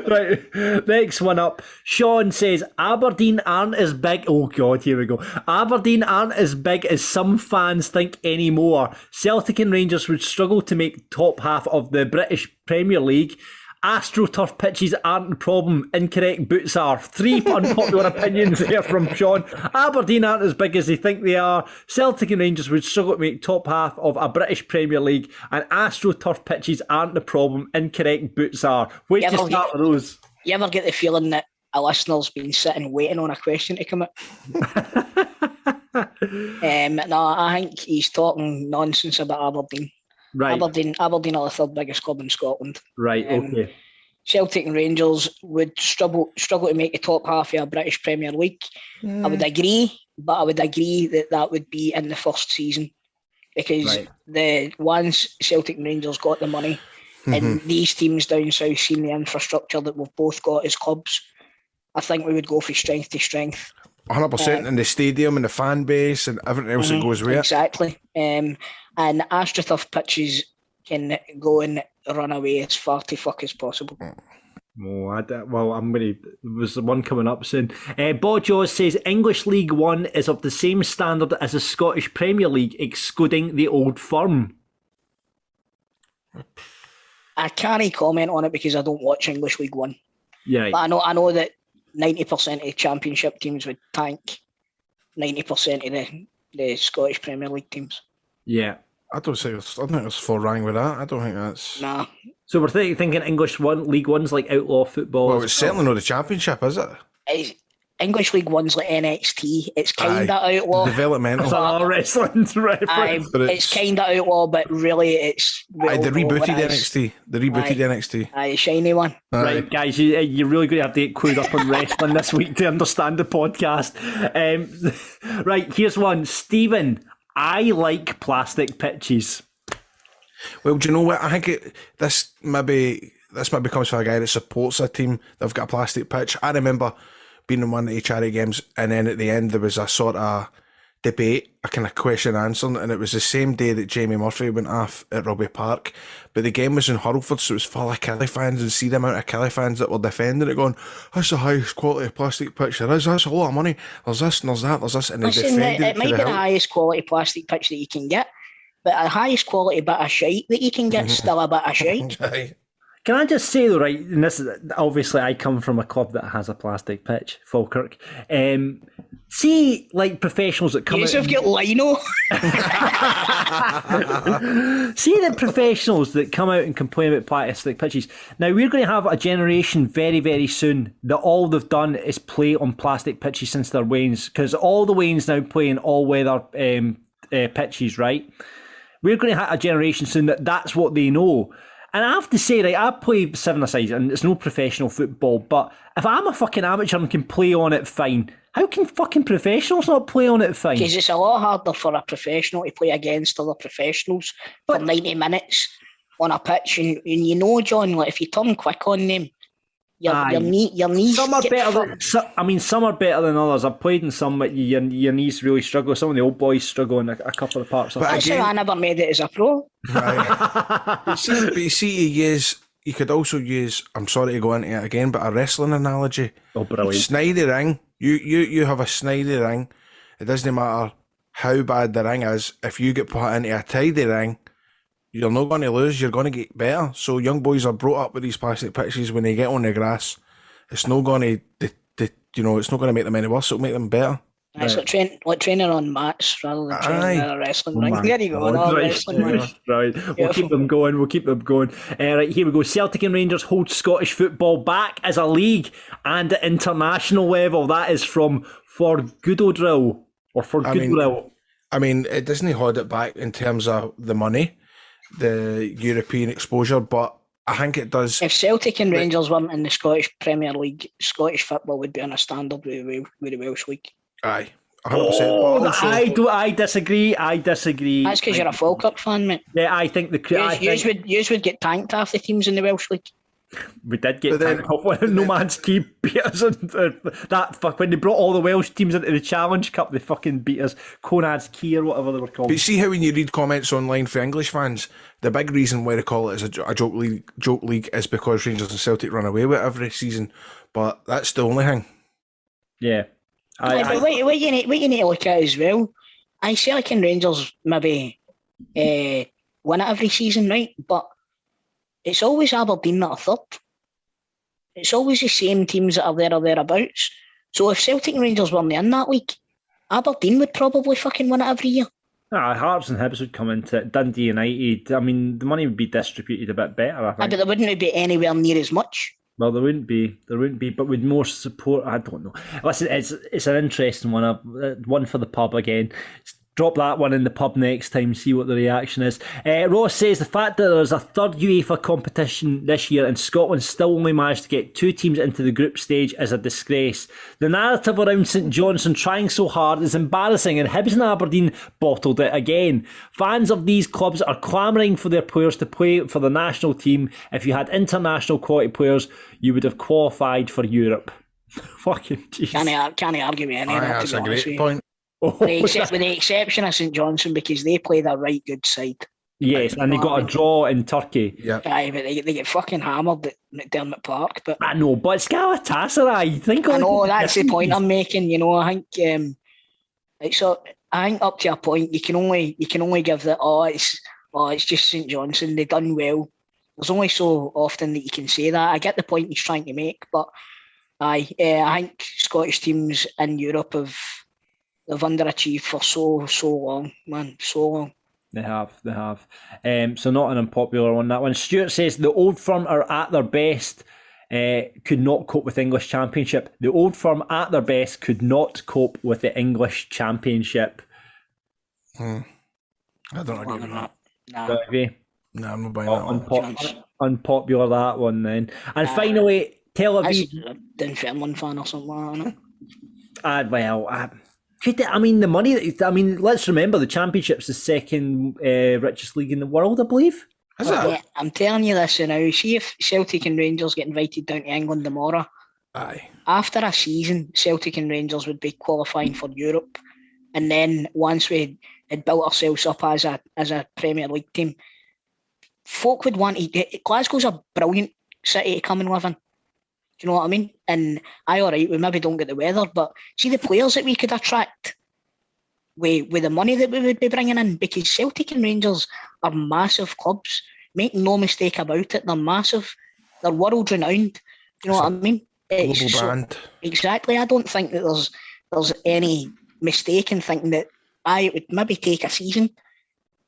Speaker 3: Right, next one up. Sean says Aberdeen aren't as big. Oh God, here we go. Aberdeen aren't as big as some fans think anymore. Celtic and Rangers would struggle to make top half of the British Premier League. AstroTurf pitches aren't the problem. Incorrect boots are. 3 unpopular opinions there from Sean. Aberdeen aren't as big as they think they are. Celtic and Rangers would struggle to make top half of a British Premier League. And AstroTurf pitches aren't the problem. Incorrect boots are. Wait to start with those.
Speaker 4: You ever get the feeling that a listener's been sitting waiting on a question to come out? No, I think he's talking nonsense about Aberdeen.
Speaker 3: Right.
Speaker 4: Aberdeen are the third biggest club in Scotland.
Speaker 3: Right, okay.
Speaker 4: Celtic and Rangers would struggle to make the top half of a British Premier League. I would agree, but I would agree that would be in the first season. Because once Celtic and Rangers got the money, and these teams down south seen the infrastructure that we've both got as clubs, I think we would go from strength to strength.
Speaker 5: 100% in the stadium and the fan base and everything else that goes with it.
Speaker 4: Exactly. And AstroTurf pitches can go and run away as far to fuck as possible.
Speaker 3: There's one coming up soon. Bojo says English League One is of the same standard as the Scottish Premier League, excluding the Old Firm.
Speaker 4: I can't comment on it because I don't watch English League One.
Speaker 3: Yeah.
Speaker 4: But I know that 90% of Championship teams would tank 90% of the Scottish Premier League teams.
Speaker 3: Yeah.
Speaker 5: I don't think it's full wrong with that. I don't think that's...
Speaker 4: Nah.
Speaker 3: So we're thinking English League One's like outlaw football.
Speaker 5: Well, it's certainly not the Championship, is it?
Speaker 4: English League One's like NXT. It's kind of outlaw.
Speaker 5: Developmental.
Speaker 3: It's all wrestling's reference.
Speaker 4: It's kind of outlaw, but really it's...
Speaker 5: They rebooted NXT. NXT.
Speaker 4: Aye, shiny one.
Speaker 3: Right, guys, you're really going to have to get clued up on wrestling this week to understand the podcast. Right, here's one. Stephen, I like plastic pitches.
Speaker 5: Well, do you know what? I think this maybe comes from a guy that supports a team that've got a plastic pitch. I remember being in one of the charity games, and then at the end there was a sort of debate, a kind of question answer, and it was the same day that Jamie Murphy went off at Rugby Park, but the game was in Hurlford, so it was full of Killie fans, and see the amount of Killie fans that were defending it, going, that's the highest quality plastic pitch there is, that's a lot of money, there's this and there's that, there's this, and they
Speaker 4: Listen,
Speaker 5: defended
Speaker 4: it might be the highest quality plastic pitch that you can get, but the highest quality bit of shite that you can get is still a bit of shite.
Speaker 5: Aye.
Speaker 3: Can I just say though, right? And this is obviously I come from a club that has a plastic pitch, Falkirk. See, like professionals that come
Speaker 4: You
Speaker 3: out.
Speaker 4: have got lino.
Speaker 3: See the professionals that come out and complain about plastic pitches. Now we're going to have a generation very, very soon that all they've done is play on plastic pitches since their Waynes, because all the Waynes now play in all weather pitches, right? We're going to have a generation soon that's what they know. And I have to say, right, I play seven-a-side and it's no professional football, but if I'm a fucking amateur and can play on it fine, how can fucking professionals not play on it fine?
Speaker 4: Because it's a lot harder for a professional to play against other professionals for 90 minutes on a pitch. And you know, John, like if you turn quick on them, your knees
Speaker 3: some are
Speaker 4: get
Speaker 3: better
Speaker 4: fucked.
Speaker 3: some are better than others. I've played in some, but your knees really struggle. Some of the old boys struggle in a couple of parts.
Speaker 4: That's how I never made it as a pro.
Speaker 5: Right. But you see, you could also use, I'm sorry to go into it again, but a wrestling analogy.
Speaker 3: Oh, brilliant.
Speaker 5: Snidey ring. You have a snidey ring. It doesn't matter how bad the ring is. If you get put into a tidy ring, you're not going to lose, you're going to get better. So young boys are brought up with these plastic pitches. When they get on the grass, it's not going to, it's not going to make them any worse. It'll make them better.
Speaker 4: It's like training on mats rather than training in a wrestling ring. There you go. Wrestling ring.
Speaker 3: Right. We'll keep them going. Right, here we go. Celtic and Rangers hold Scottish football back as a league and at international level. That is from Forgoodle.
Speaker 5: I mean, it doesn't hold it back in terms of the money, the European exposure, but I think it does.
Speaker 4: If Celtic and Rangers weren't in the Scottish Premier League, Scottish football would be on a standard with the Welsh League.
Speaker 5: Aye, 100%.
Speaker 3: I disagree.
Speaker 4: That's because you're a Falkirk fan, mate.
Speaker 3: Yeah, I think
Speaker 4: you would get tanked half the teams in the Welsh League.
Speaker 3: We did get tanked off when No Man's Key beat us. When they brought all the Welsh teams into the Challenge Cup, they fucking beat us. Conad's Key or whatever they were called.
Speaker 5: But you see how when you read comments online for English fans, the big reason why they call it as a joke league is because Rangers and Celtic run away with it every season. But that's the only thing.
Speaker 3: Yeah.
Speaker 4: What you need to look at as well, Celtic and Rangers maybe win it every season, right? But it's always Aberdeen that are third. It's always the same teams that are there or thereabouts. So if Celtic and Rangers weren't in that league, Aberdeen would probably fucking win it every year.
Speaker 3: Hearts and Hibs would come into it. Dundee United. I mean, the money would be distributed a bit better, I think.
Speaker 4: But there wouldn't be anywhere near as much.
Speaker 3: Well, there wouldn't be, but with more support, I don't know. Listen, it's an interesting one. One for the pub again. Drop that one in the pub next time, see what the reaction is. Ross says the fact that there's a third UEFA competition this year and Scotland still only managed to get 2 teams into the group stage is a disgrace. The narrative around St Johnstone trying so hard is embarrassing, and Hibs and Aberdeen bottled it again. Fans of these clubs are clamouring for their players to play for the national team. If you had international quality players, you would have qualified for Europe. Fucking jeez.
Speaker 4: Can't argue with any of that.
Speaker 5: That's a great point.
Speaker 4: With the exception of St Johnstone, because they played a right good side.
Speaker 3: Yes, and they got a draw in Turkey.
Speaker 5: Yeah.
Speaker 4: Aye, but they get fucking hammered at McDermott Park. But
Speaker 3: I know, but it's Galatasaray.
Speaker 4: I know, that's the point I'm making. I think I think up to a point you can only give that. It's just St Johnstone. They've done well. There's only so often that you can say that. I get the point he's trying to make, but I think Scottish teams in Europe have underachieved for so long, man, so long.
Speaker 3: They have. So not an unpopular one, that one. Stuart says the Old Firm are at their best, could not cope with English Championship. The Old Firm at their best could not cope with the English Championship.
Speaker 5: I don't agree with that.
Speaker 4: Nah.
Speaker 5: No, I'm not buying that one.
Speaker 3: Unpopular that one then. And finally, Tel Aviv.
Speaker 4: Dunfermline fan or something like
Speaker 3: that. The money. Let's remember the Championship's the second richest league in the world, I believe.
Speaker 5: Is it?
Speaker 4: Yeah, I'm telling you this now. See if Celtic and Rangers get invited down to England tomorrow.
Speaker 5: Aye.
Speaker 4: After a season, Celtic and Rangers would be qualifying for Europe And then once we had built ourselves up as a Premier League team, folk would want to. Glasgow's a brilliant city to come and live in. Do you know what I mean? And all right, we maybe don't get the weather, but see the players that we could attract with the money that we would be bringing in, because Celtic and Rangers are massive clubs. Make no mistake about it, they're massive. They're world renowned. Do you know what I mean?
Speaker 5: Global brand.
Speaker 4: Exactly. I don't think that there's any mistake in thinking that it would maybe take a season,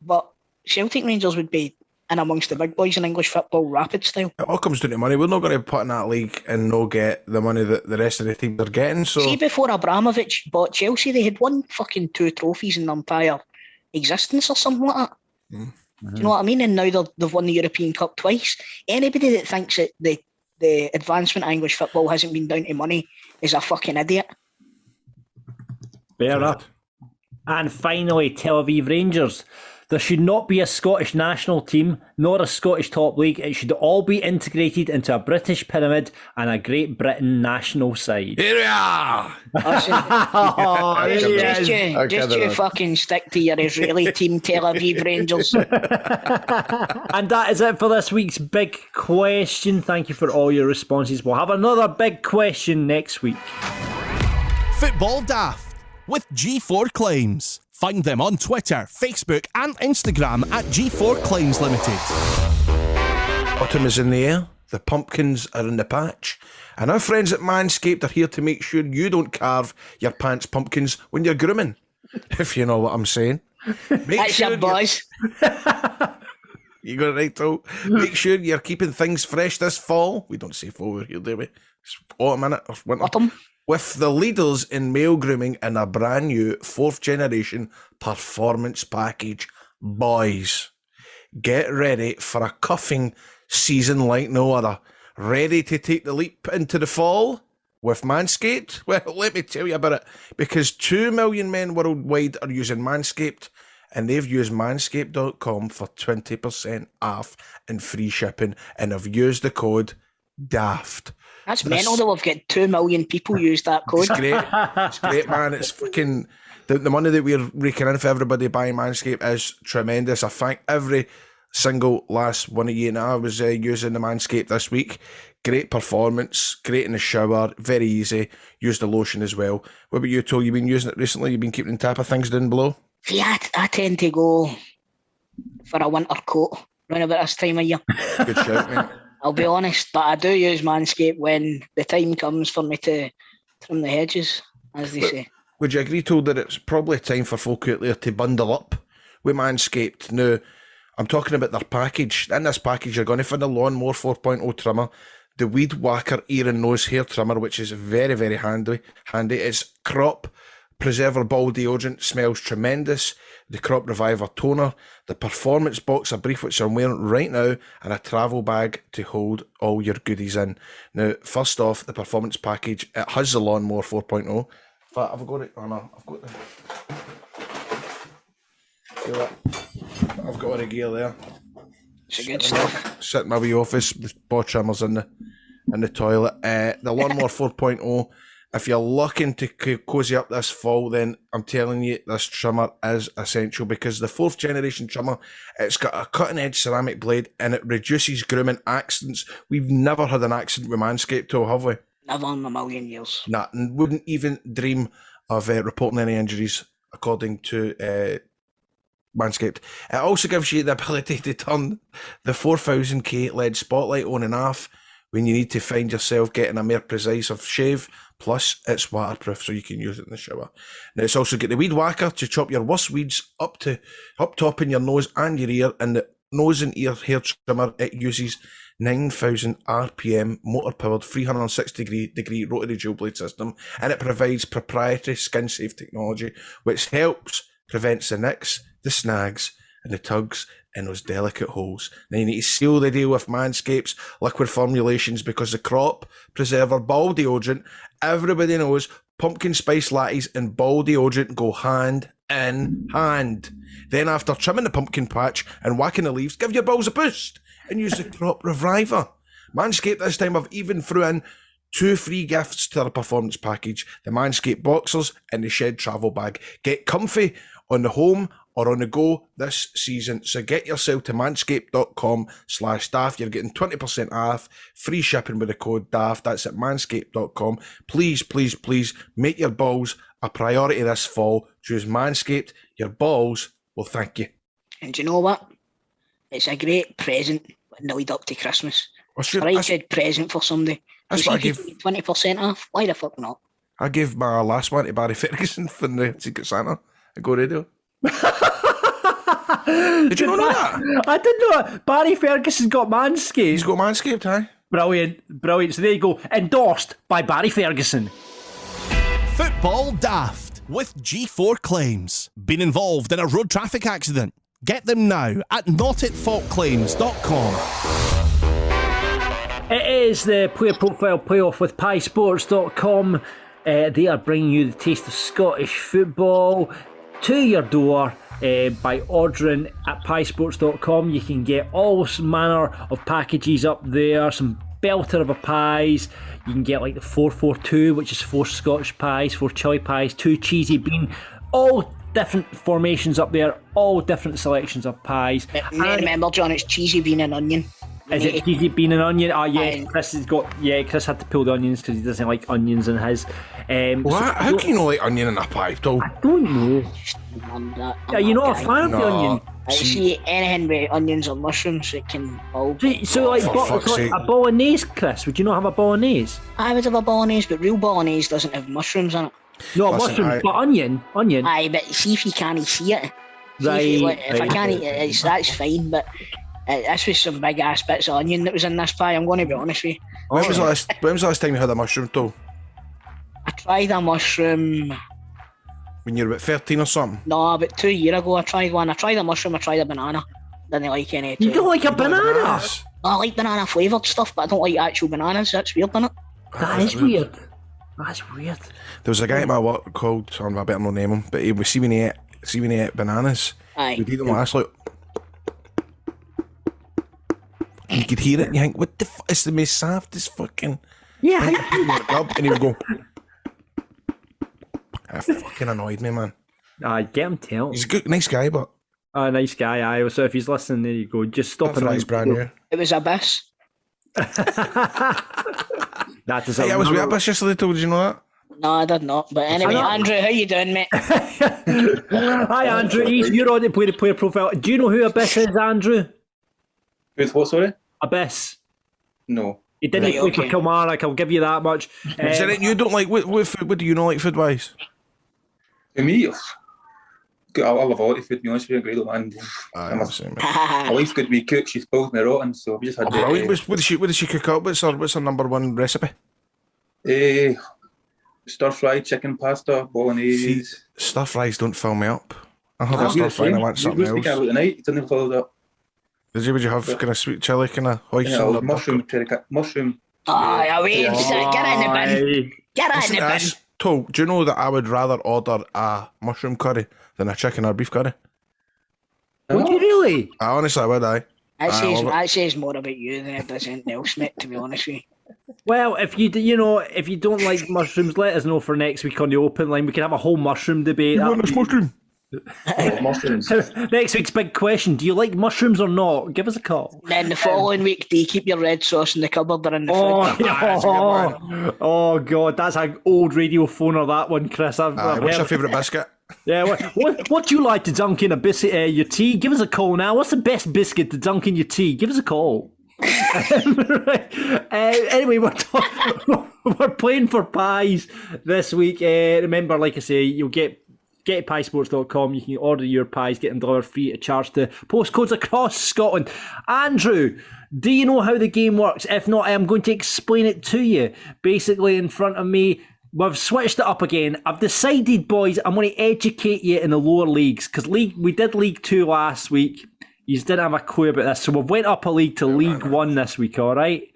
Speaker 4: but Celtic Rangers would be in amongst the big boys in English football, rapid style.
Speaker 5: It all comes down to money. We're not going to put in that league and not get the money that the rest of the teams are getting. So,
Speaker 4: see, before Abramovich bought Chelsea, they had won fucking 2 trophies in their entire existence or something like that. Mm-hmm. Do you know what I mean? And now they've won the European Cup twice. Anybody that thinks that the advancement of English football hasn't been down to money is a fucking idiot.
Speaker 3: Fair enough. And finally, Tel Aviv Rangers. There should not be a Scottish national team, nor a Scottish top league. It should all be integrated into a British pyramid and a Great Britain national side.
Speaker 5: Here we are!
Speaker 4: Just you fucking stick to your Israeli team, Tel Aviv Rangers.
Speaker 3: And that is it for this week's big question. Thank you for all your responses. We'll have another big question next week.
Speaker 1: Football Daft with G4 Claims. Find them on Twitter, Facebook and Instagram at G4 Claims Limited.
Speaker 5: Autumn is in the air, the pumpkins are in the patch, and our friends at Manscaped are here to make sure you don't carve your pants pumpkins when you're grooming, if you know what I'm saying.
Speaker 4: That's your boys.
Speaker 5: You got it right, Toal. Make sure you're keeping things fresh this fall. We don't say fall here, do we? It's autumn, innit? Or winter.
Speaker 4: Autumn.
Speaker 5: With the leaders in male grooming and a brand new 4th generation performance package. Boys, get ready for a cuffing season like no other. Ready to take the leap into the fall with Manscaped? Well, let me tell you about it. Because 2 million men worldwide are using Manscaped, and they've used manscaped.com for 20% off and free shipping, and have used the code DAFT.
Speaker 4: That's mental that we've got 2 million people use that code.
Speaker 5: It's great. It's great, man. It's fucking... The money that we're raking in for everybody buying Manscaped is tremendous. I thank every single last one of you. And I was using the Manscaped this week. Great performance. Great in the shower. Very easy. Use the lotion as well. What about you, Toal? You've been using it recently? You've been keeping on top of things down below?
Speaker 4: Yeah, I tend to go for a winter coat around about this time of year.
Speaker 5: Good shout, mate.
Speaker 4: I'll be honest, but I do use Manscaped when the time comes for me to trim the hedges, as they say.
Speaker 5: Would you agree, Toal, that it's probably time for folk out there to bundle up with Manscaped? Now, I'm talking about their package. In this package, you're going to find a Lawnmower 4.0 trimmer, the Weed Whacker ear and nose hair trimmer, which is very, very handy. It's Crop Preserver Ball Deodorant, smells tremendous. The Crop Reviver Toner, the Performance Boxer Brief, which I'm wearing right now, and a travel bag to hold all your goodies in. Now, first off, the Performance Package, it has the Lawnmower 4.0. In fact, I've got it. Oh no, I've got the... See that? I've got all the gear there.
Speaker 4: It's good stuff.
Speaker 5: Sit in my wee office with ball trimmers in the toilet. The Lawnmower 4.0. If you're looking to cozy up this fall, then I'm telling you, this trimmer is essential, because the 4th generation trimmer, it's got a cutting edge ceramic blade and it reduces grooming accidents. We've never had an accident with Manscaped, Toal, have we?
Speaker 4: Never in a million years.
Speaker 5: Nah, and wouldn't even dream of reporting any injuries, according to Manscaped. It also gives you the ability to turn the 4000K LED spotlight on and off when you need to find yourself getting a more precise shave. Plus, it's waterproof, so you can use it in the shower. Now, it's also got the Weed Whacker to chop your worst weeds up top in your nose and your ear. And the nose and ear hair trimmer, it uses 9,000 RPM motor-powered 360-degree rotary dual blade system, and it provides proprietary skin-safe technology, which helps prevent the nicks, the snags, and the tugs in those delicate holes. Now you need to seal the deal with Manscaped's liquid formulations, because the Crop Preserver Ball Deodorant, everybody knows pumpkin spice lattes and ball deodorant go hand in hand. Then after trimming the pumpkin patch and whacking the leaves, give your balls a boost and use the Crop Reviver. Manscaped this time have even threw in 2 free gifts to the performance package, the Manscaped Boxers and the Shed Travel Bag. Get comfy on the home or on the go this season. So get yourself to manscaped.com/daft. You're getting 20% off, free shipping with the code DAFT. That's at manscaped.com. Please, please, please make your balls a priority this fall. Choose Manscaped. Your balls will thank you.
Speaker 4: And do you know what? It's a great present in the lead up to Christmas. It's a right good present for somebody.
Speaker 5: That's what I give.
Speaker 4: 20% off. Why the fuck not?
Speaker 5: I gave my last one to Barry Ferguson from the Secret Santa. A Go Radio. Did you not know that?
Speaker 3: I didn't know it. Barry Ferguson's got Manscaped.
Speaker 5: He's got Manscaped, aye.
Speaker 3: Brilliant, brilliant. So there you go. Endorsed by Barry Ferguson.
Speaker 1: Football Daft with G4 Claims. Been involved in a road traffic accident? Get them now at notitfaultclaims.com.
Speaker 3: It is the Player Profile Playoff with piesports.com. They are bringing you the taste of Scottish football to your door by ordering at piesports.com. You can get all manner of packages up there, some belter of a pies. You can get like the 442, which is 4 Scottish pies, 4 chili pies, 2 cheesy bean, all different formations up there, all different selections of pies.
Speaker 4: Remember, John, it's cheesy bean and onion.
Speaker 3: Is it cheesy bean and onion? Oh yeah, Chris has got. Yeah, Chris had to pull the onions because he doesn't like onions in his.
Speaker 5: What? How can you not like onion in a pie, Toal?
Speaker 3: I don't know. Yeah, you're not a fan of the onion.
Speaker 4: I see anything with onions or mushrooms, it can all.
Speaker 3: So like, a bolognese, Chris? Would you not have a bolognese?
Speaker 4: I would have a bolognese, but real bolognese doesn't have mushrooms in it.
Speaker 3: No, mushrooms, but onion.
Speaker 4: Aye, but see if you can't see it. If I can't eat it, that's fine, but. This was some big ass bits of onion that was in this pie, I'm going to be honest with you.
Speaker 5: When was the last time you had a mushroom, Toal?
Speaker 4: I tried a mushroom.
Speaker 5: When you were about 13 or something?
Speaker 4: No, about 2 years ago I tried one. I tried a mushroom, I tried a banana. Didn't like any.
Speaker 3: You don't like a banana?
Speaker 4: I like banana flavoured stuff, but I don't like actual bananas. That's weird, isn't it?
Speaker 3: That is weird. That's weird.
Speaker 5: There was a guy at my work called, I better not name him, but he was see when he ate bananas.
Speaker 4: Aye.
Speaker 5: We'd eat them like this, like. You could hear it and you think, what the fuck? It's the most softest fucking.
Speaker 3: Yeah.
Speaker 5: And he would go. That fucking annoyed me, man.
Speaker 3: Get him tell.
Speaker 5: He's a good, nice guy, but.
Speaker 3: Nice guy, aye. So if he's listening, there you go. Just stop it.
Speaker 5: He's brand new.
Speaker 4: It was Abyss.
Speaker 3: That is.
Speaker 5: Hey, I was with Abyss yesterday, Toal. Did you know that?
Speaker 4: No, I did not. But anyway, Andrew, how you doing, mate?
Speaker 3: Hi, Andrew. You're on the player profile. Do you know who Abyss is, Andrew?
Speaker 6: With what, sorry?
Speaker 3: Abyss.
Speaker 6: No.
Speaker 3: He didn't play for Kilmarnock, I'll give you that much.
Speaker 5: Is it you don't like, what do you not like food-wise?
Speaker 6: For me, I love a lot of food, to be honest with you, great little man. My wife's good to be cooked, she's spoiled me rotten, so we just had...
Speaker 5: What does she cook up? What's her number one recipe?
Speaker 6: Stir-fried chicken pasta, bolognese.
Speaker 5: See, stir-fries don't fill me up. I have a stir-fry and I want something else.
Speaker 6: Tonight, it didn't follow that.
Speaker 5: Would you have kind of sweet chilli, kind of hoisin?
Speaker 6: Yeah, mushroom.
Speaker 4: Oh, yeah, wait, get it in the bin. Get it in the bin.
Speaker 5: Toal, do you know that I would rather order a mushroom curry than a chicken or beef curry?
Speaker 3: Would you really?
Speaker 5: I honestly would, aye.
Speaker 4: That says more about you than it does anything else, mate, to be honest with you.
Speaker 3: Well, if you don't like mushrooms, let us know for next week on the open line. We can have a whole mushroom debate.
Speaker 5: You want this mushroom?
Speaker 6: Mushrooms.
Speaker 3: Next week's big question: do you like mushrooms or not? Give us a call.
Speaker 4: Then the following week, do you keep your red sauce in the cupboard or in the fridge?
Speaker 3: Oh God, that's an old radio phoner. That one, Chris.
Speaker 5: What's your favourite biscuit?
Speaker 3: Yeah, what do you like to dunk in a biscuit? Your tea? Give us a call now. What's the best biscuit to dunk in your tea? Give us a call. Anyway, we're playing for pies this week. Remember, like I say, you'll get piesports.com. You can order your pies, get them delivered free of charge to postcodes across Scotland. Andrew, do you know how the game works? If not, I am going to explain it to you. Basically, in front of me, we've switched it up again. I've decided, boys, I'm going to educate you in the lower leagues, because we did League 2 last week. You didn't have a clue about this, so we've went up a league to League 1 this week, all right?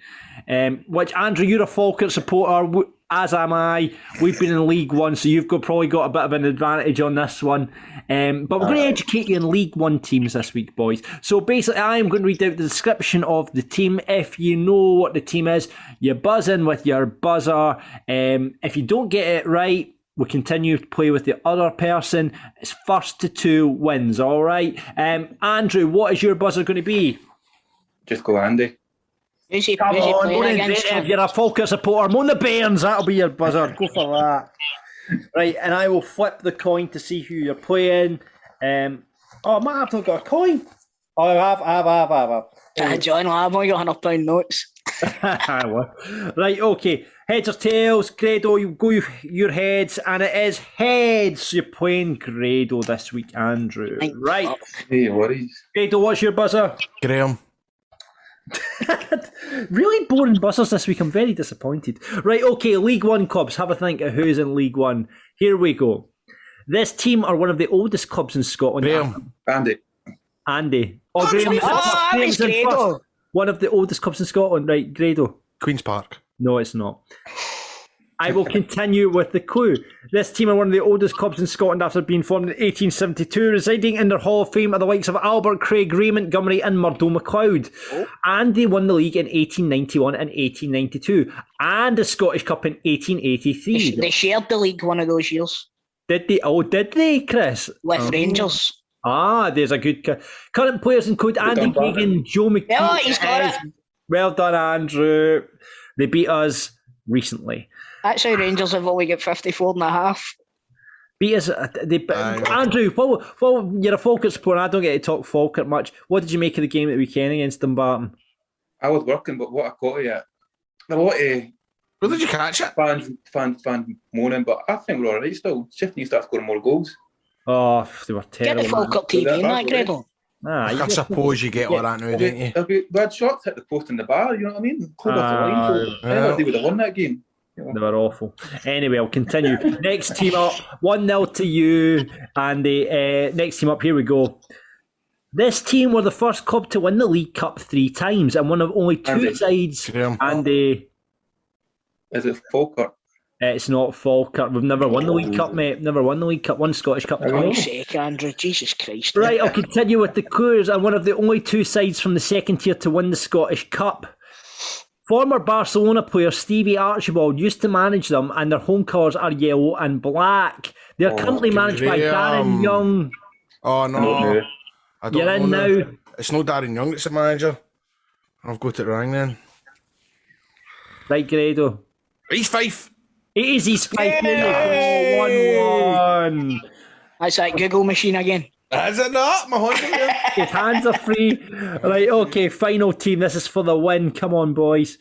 Speaker 3: Which, Andrew, you're a Falkirk supporter. as am I. We've been in League One, so you've probably got a bit of an advantage on this one. But we're going to educate you in League One teams this week, boys. So basically, I am going to read out the description of the team. If you know what the team is, you buzz in with your buzzer. If you don't get it right, we continue to play with the other person. It's first to 2 wins, all right? Andrew, what is your buzzer going to be?
Speaker 6: Just go Andy.
Speaker 4: Who's he
Speaker 3: Come on,
Speaker 4: playing against?
Speaker 3: if you're a Falkirk supporter, I'm on the Bairns, that'll be your buzzer. Go for that. Right, and I will flip the coin to see who you're playing. I might have to got a coin. Oh, I have.
Speaker 4: John, I've only got £100 notes.
Speaker 3: Right, okay. Heads or tails, Grado, you go your heads, and it is heads. So you're playing Grado this week, Andrew. Right.
Speaker 6: Hey, worries.
Speaker 3: Grado, what's your buzzer?
Speaker 5: Graham.
Speaker 3: Really boring buzzers this week. I'm very disappointed. Right, okay, League One clubs. Have a think of who's in League One. Here we go. This team are one of the oldest clubs in Scotland.
Speaker 5: Graham.
Speaker 3: Andy. Oh, Graham. Graham's in first. One of the oldest clubs in Scotland. Right, Grado.
Speaker 5: Queen's Park.
Speaker 3: No, it's not. I will continue with the clue. This team are one of the oldest clubs in Scotland after being formed in 1872, residing in their Hall of Fame are the likes of Albert, Craig, Raymond, Montgomery and Murdo MacLeod. And they won the league in 1891 and 1892 and the Scottish Cup in 1883.
Speaker 4: They shared the league one of those years.
Speaker 3: Did they? Oh, did they, Chris?
Speaker 4: With Rangers.
Speaker 3: There's a good... Current players include Andy Keegan, Joe McKee.
Speaker 4: Yeah, he's got it.
Speaker 3: Well done, Andrew. They beat us recently.
Speaker 4: That's how Rangers have only got 54.5.
Speaker 3: Beat us. Andrew, well, you're a Falkirk supporter. I don't get to talk Falkirk much. What did you make of the game at the weekend against Dumbarton?
Speaker 6: I was working, but what I caught it at. A lot of...
Speaker 5: Where did you catch it?
Speaker 6: Fans moaning, but I think we're all right still. Shifting you start scoring more goals.
Speaker 3: Oh, they were terrible.
Speaker 4: Get the Falkirk TV in that, Gregor.
Speaker 5: I suppose you get all that now, don't you?
Speaker 6: We had shots hit the post in the bar, you know what I mean? Close off the line, so they would have won that game.
Speaker 3: They were awful. Anyway, I'll continue. Next team up, 1-0 to you. And the next team up, here we go. This team were the first club to win the League Cup 3 times and one of only 2 sides. Andy.
Speaker 6: Is it Falkirk?
Speaker 3: It's not Falkirk. We've never won the League Cup, mate. Never won the League Cup. One Scottish Cup.
Speaker 4: For God's sake, Andrew. Jesus Christ.
Speaker 3: Right, I'll continue with the clues. And one of the only 2 sides from the second tier to win the Scottish Cup. Former Barcelona player Stevie Archibald used to manage them, and their home colours are yellow and black. They are currently managed by Darren Young.
Speaker 5: Oh, no. I don't
Speaker 3: You're in
Speaker 5: know
Speaker 3: now.
Speaker 5: It's no Darren Young that's the manager. I've got it wrong then.
Speaker 3: Right, Grado.
Speaker 5: He's Fife.
Speaker 3: It is his 5 minutes. 1-1.
Speaker 4: That's that Google machine again.
Speaker 5: Is it not? My hands are here.
Speaker 3: His hands are free. Right, okay, final team. This is for the win. Come on, boys.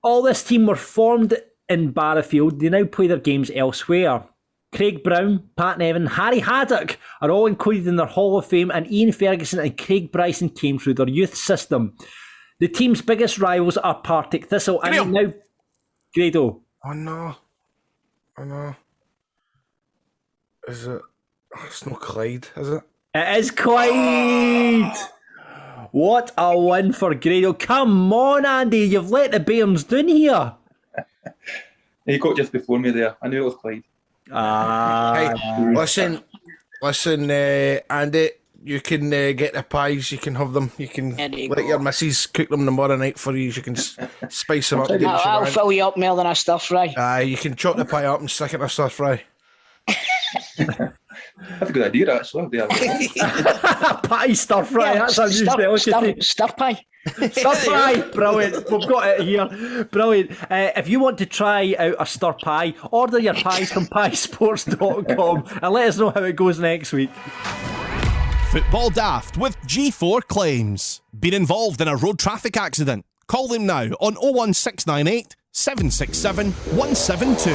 Speaker 3: All this team were formed in Barrowfield. They now play their games elsewhere. Craig Brown, Pat Nevin, Harry Haddock are all included in their Hall of Fame, and Ian Ferguson and Craig Bryson came through their youth system. The team's biggest rivals are Partick Thistle and now Grado.
Speaker 5: Oh no. Is it? It's not Clyde, is it?
Speaker 3: It is Clyde! What a win for Grado. Come on, Andy, you've let the Bairns down here.
Speaker 6: He got just before me there. I knew it was Clyde.
Speaker 5: Hey, listen, Andy, you can get the pies, you can have them, you can let your missus cook them tomorrow night for you, you can spice them up.
Speaker 4: I'll fill you up more than a stir fry.
Speaker 5: You can chop the pie up and stick it in a stir fry.
Speaker 6: That's a good idea, actually.
Speaker 3: Pie stir fry, that's a new delicacy.
Speaker 4: Stir pie.
Speaker 3: Stir fry, brilliant. We've got it here. Brilliant. If you want to try out a stir pie, order your pies from piesports.com and let us know how it goes next week.
Speaker 1: Football Daft with G4 Claims. Been involved in a road traffic accident? Call them now on 01698 767 172.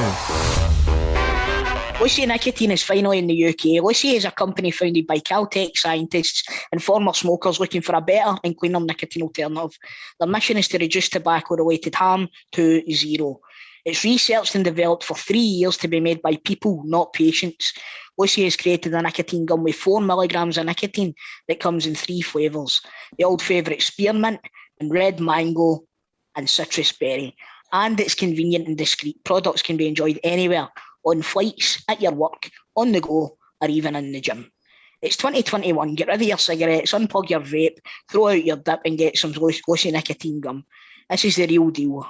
Speaker 4: Lucy Nicotine is finally in the UK. Lucy is a company founded by Caltech scientists and former smokers looking for a better and cleaner nicotine alternative. Their mission is to reduce tobacco-related harm to zero. It's researched and developed for 3 years to be made by people, not patients. Lucy has created a nicotine gum with 4 milligrams of nicotine that comes in 3 flavours. The old favourite spearmint and red mango and citrus berry. and it's convenient and discreet. Products can be enjoyed anywhere, on flights, at your work, on the go, or even in the gym. It's 2021. Get rid of your cigarettes, unplug your vape, throw out your dip and get some Lucy nicotine gum. This is the real deal.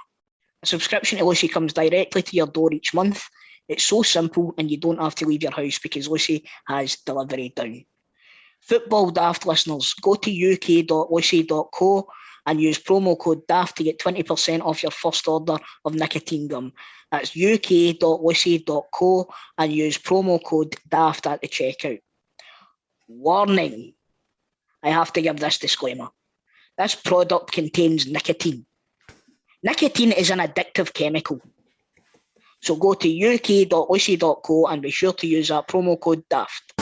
Speaker 4: A subscription to Lucy comes directly to your door each month. It's so simple and you don't have to leave your house because Lucy has delivery down. Football Daft listeners, go to uk.lucy.co and use promo code DAFT to get 20% off your first order of nicotine gum. That's uk.lucy.co and use promo code DAFT at the checkout. Warning, I have to give this disclaimer. This product contains nicotine. Nicotine is an addictive chemical. So go to uk.lucy.co and be sure to use that promo code DAFT.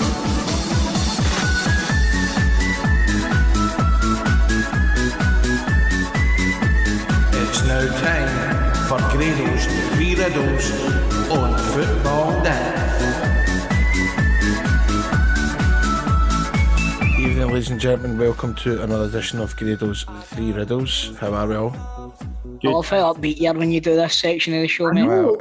Speaker 5: It's now time for Grado's 3 riddles on Football Daft. Evening, ladies and gentlemen. Welcome to another edition of Grado's 3 riddles. How are we all?
Speaker 4: I love how upbeat you are when you do this section of the show, mate.
Speaker 5: Well,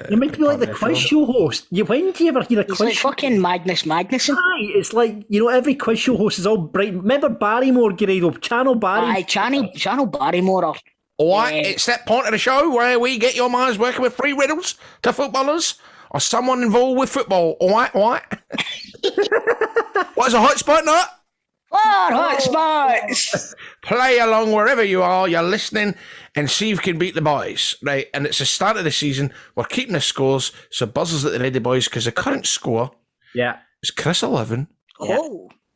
Speaker 3: You're meant to be like the quiz show host. When do you ever hear a
Speaker 4: It's
Speaker 3: quiz
Speaker 4: like
Speaker 3: show?
Speaker 4: fucking Magnus Magnuson.
Speaker 3: Aye, it's like, every quiz show host is all bright. Remember Barrymore, Grado? Channel Barrymore.
Speaker 4: Aye, Channel Barrymore.
Speaker 5: Alright, it's that point of the show where we get your minds working with 3 riddles to footballers or someone involved with football. Alright? What's a hot spot, not?
Speaker 4: Hot spots!
Speaker 5: Play along wherever you are, you're listening, and see if you can beat the boys, right? And it's the start of the season. We're keeping the scores, so buzzers at the ready, boys, because the current score is Chris 11,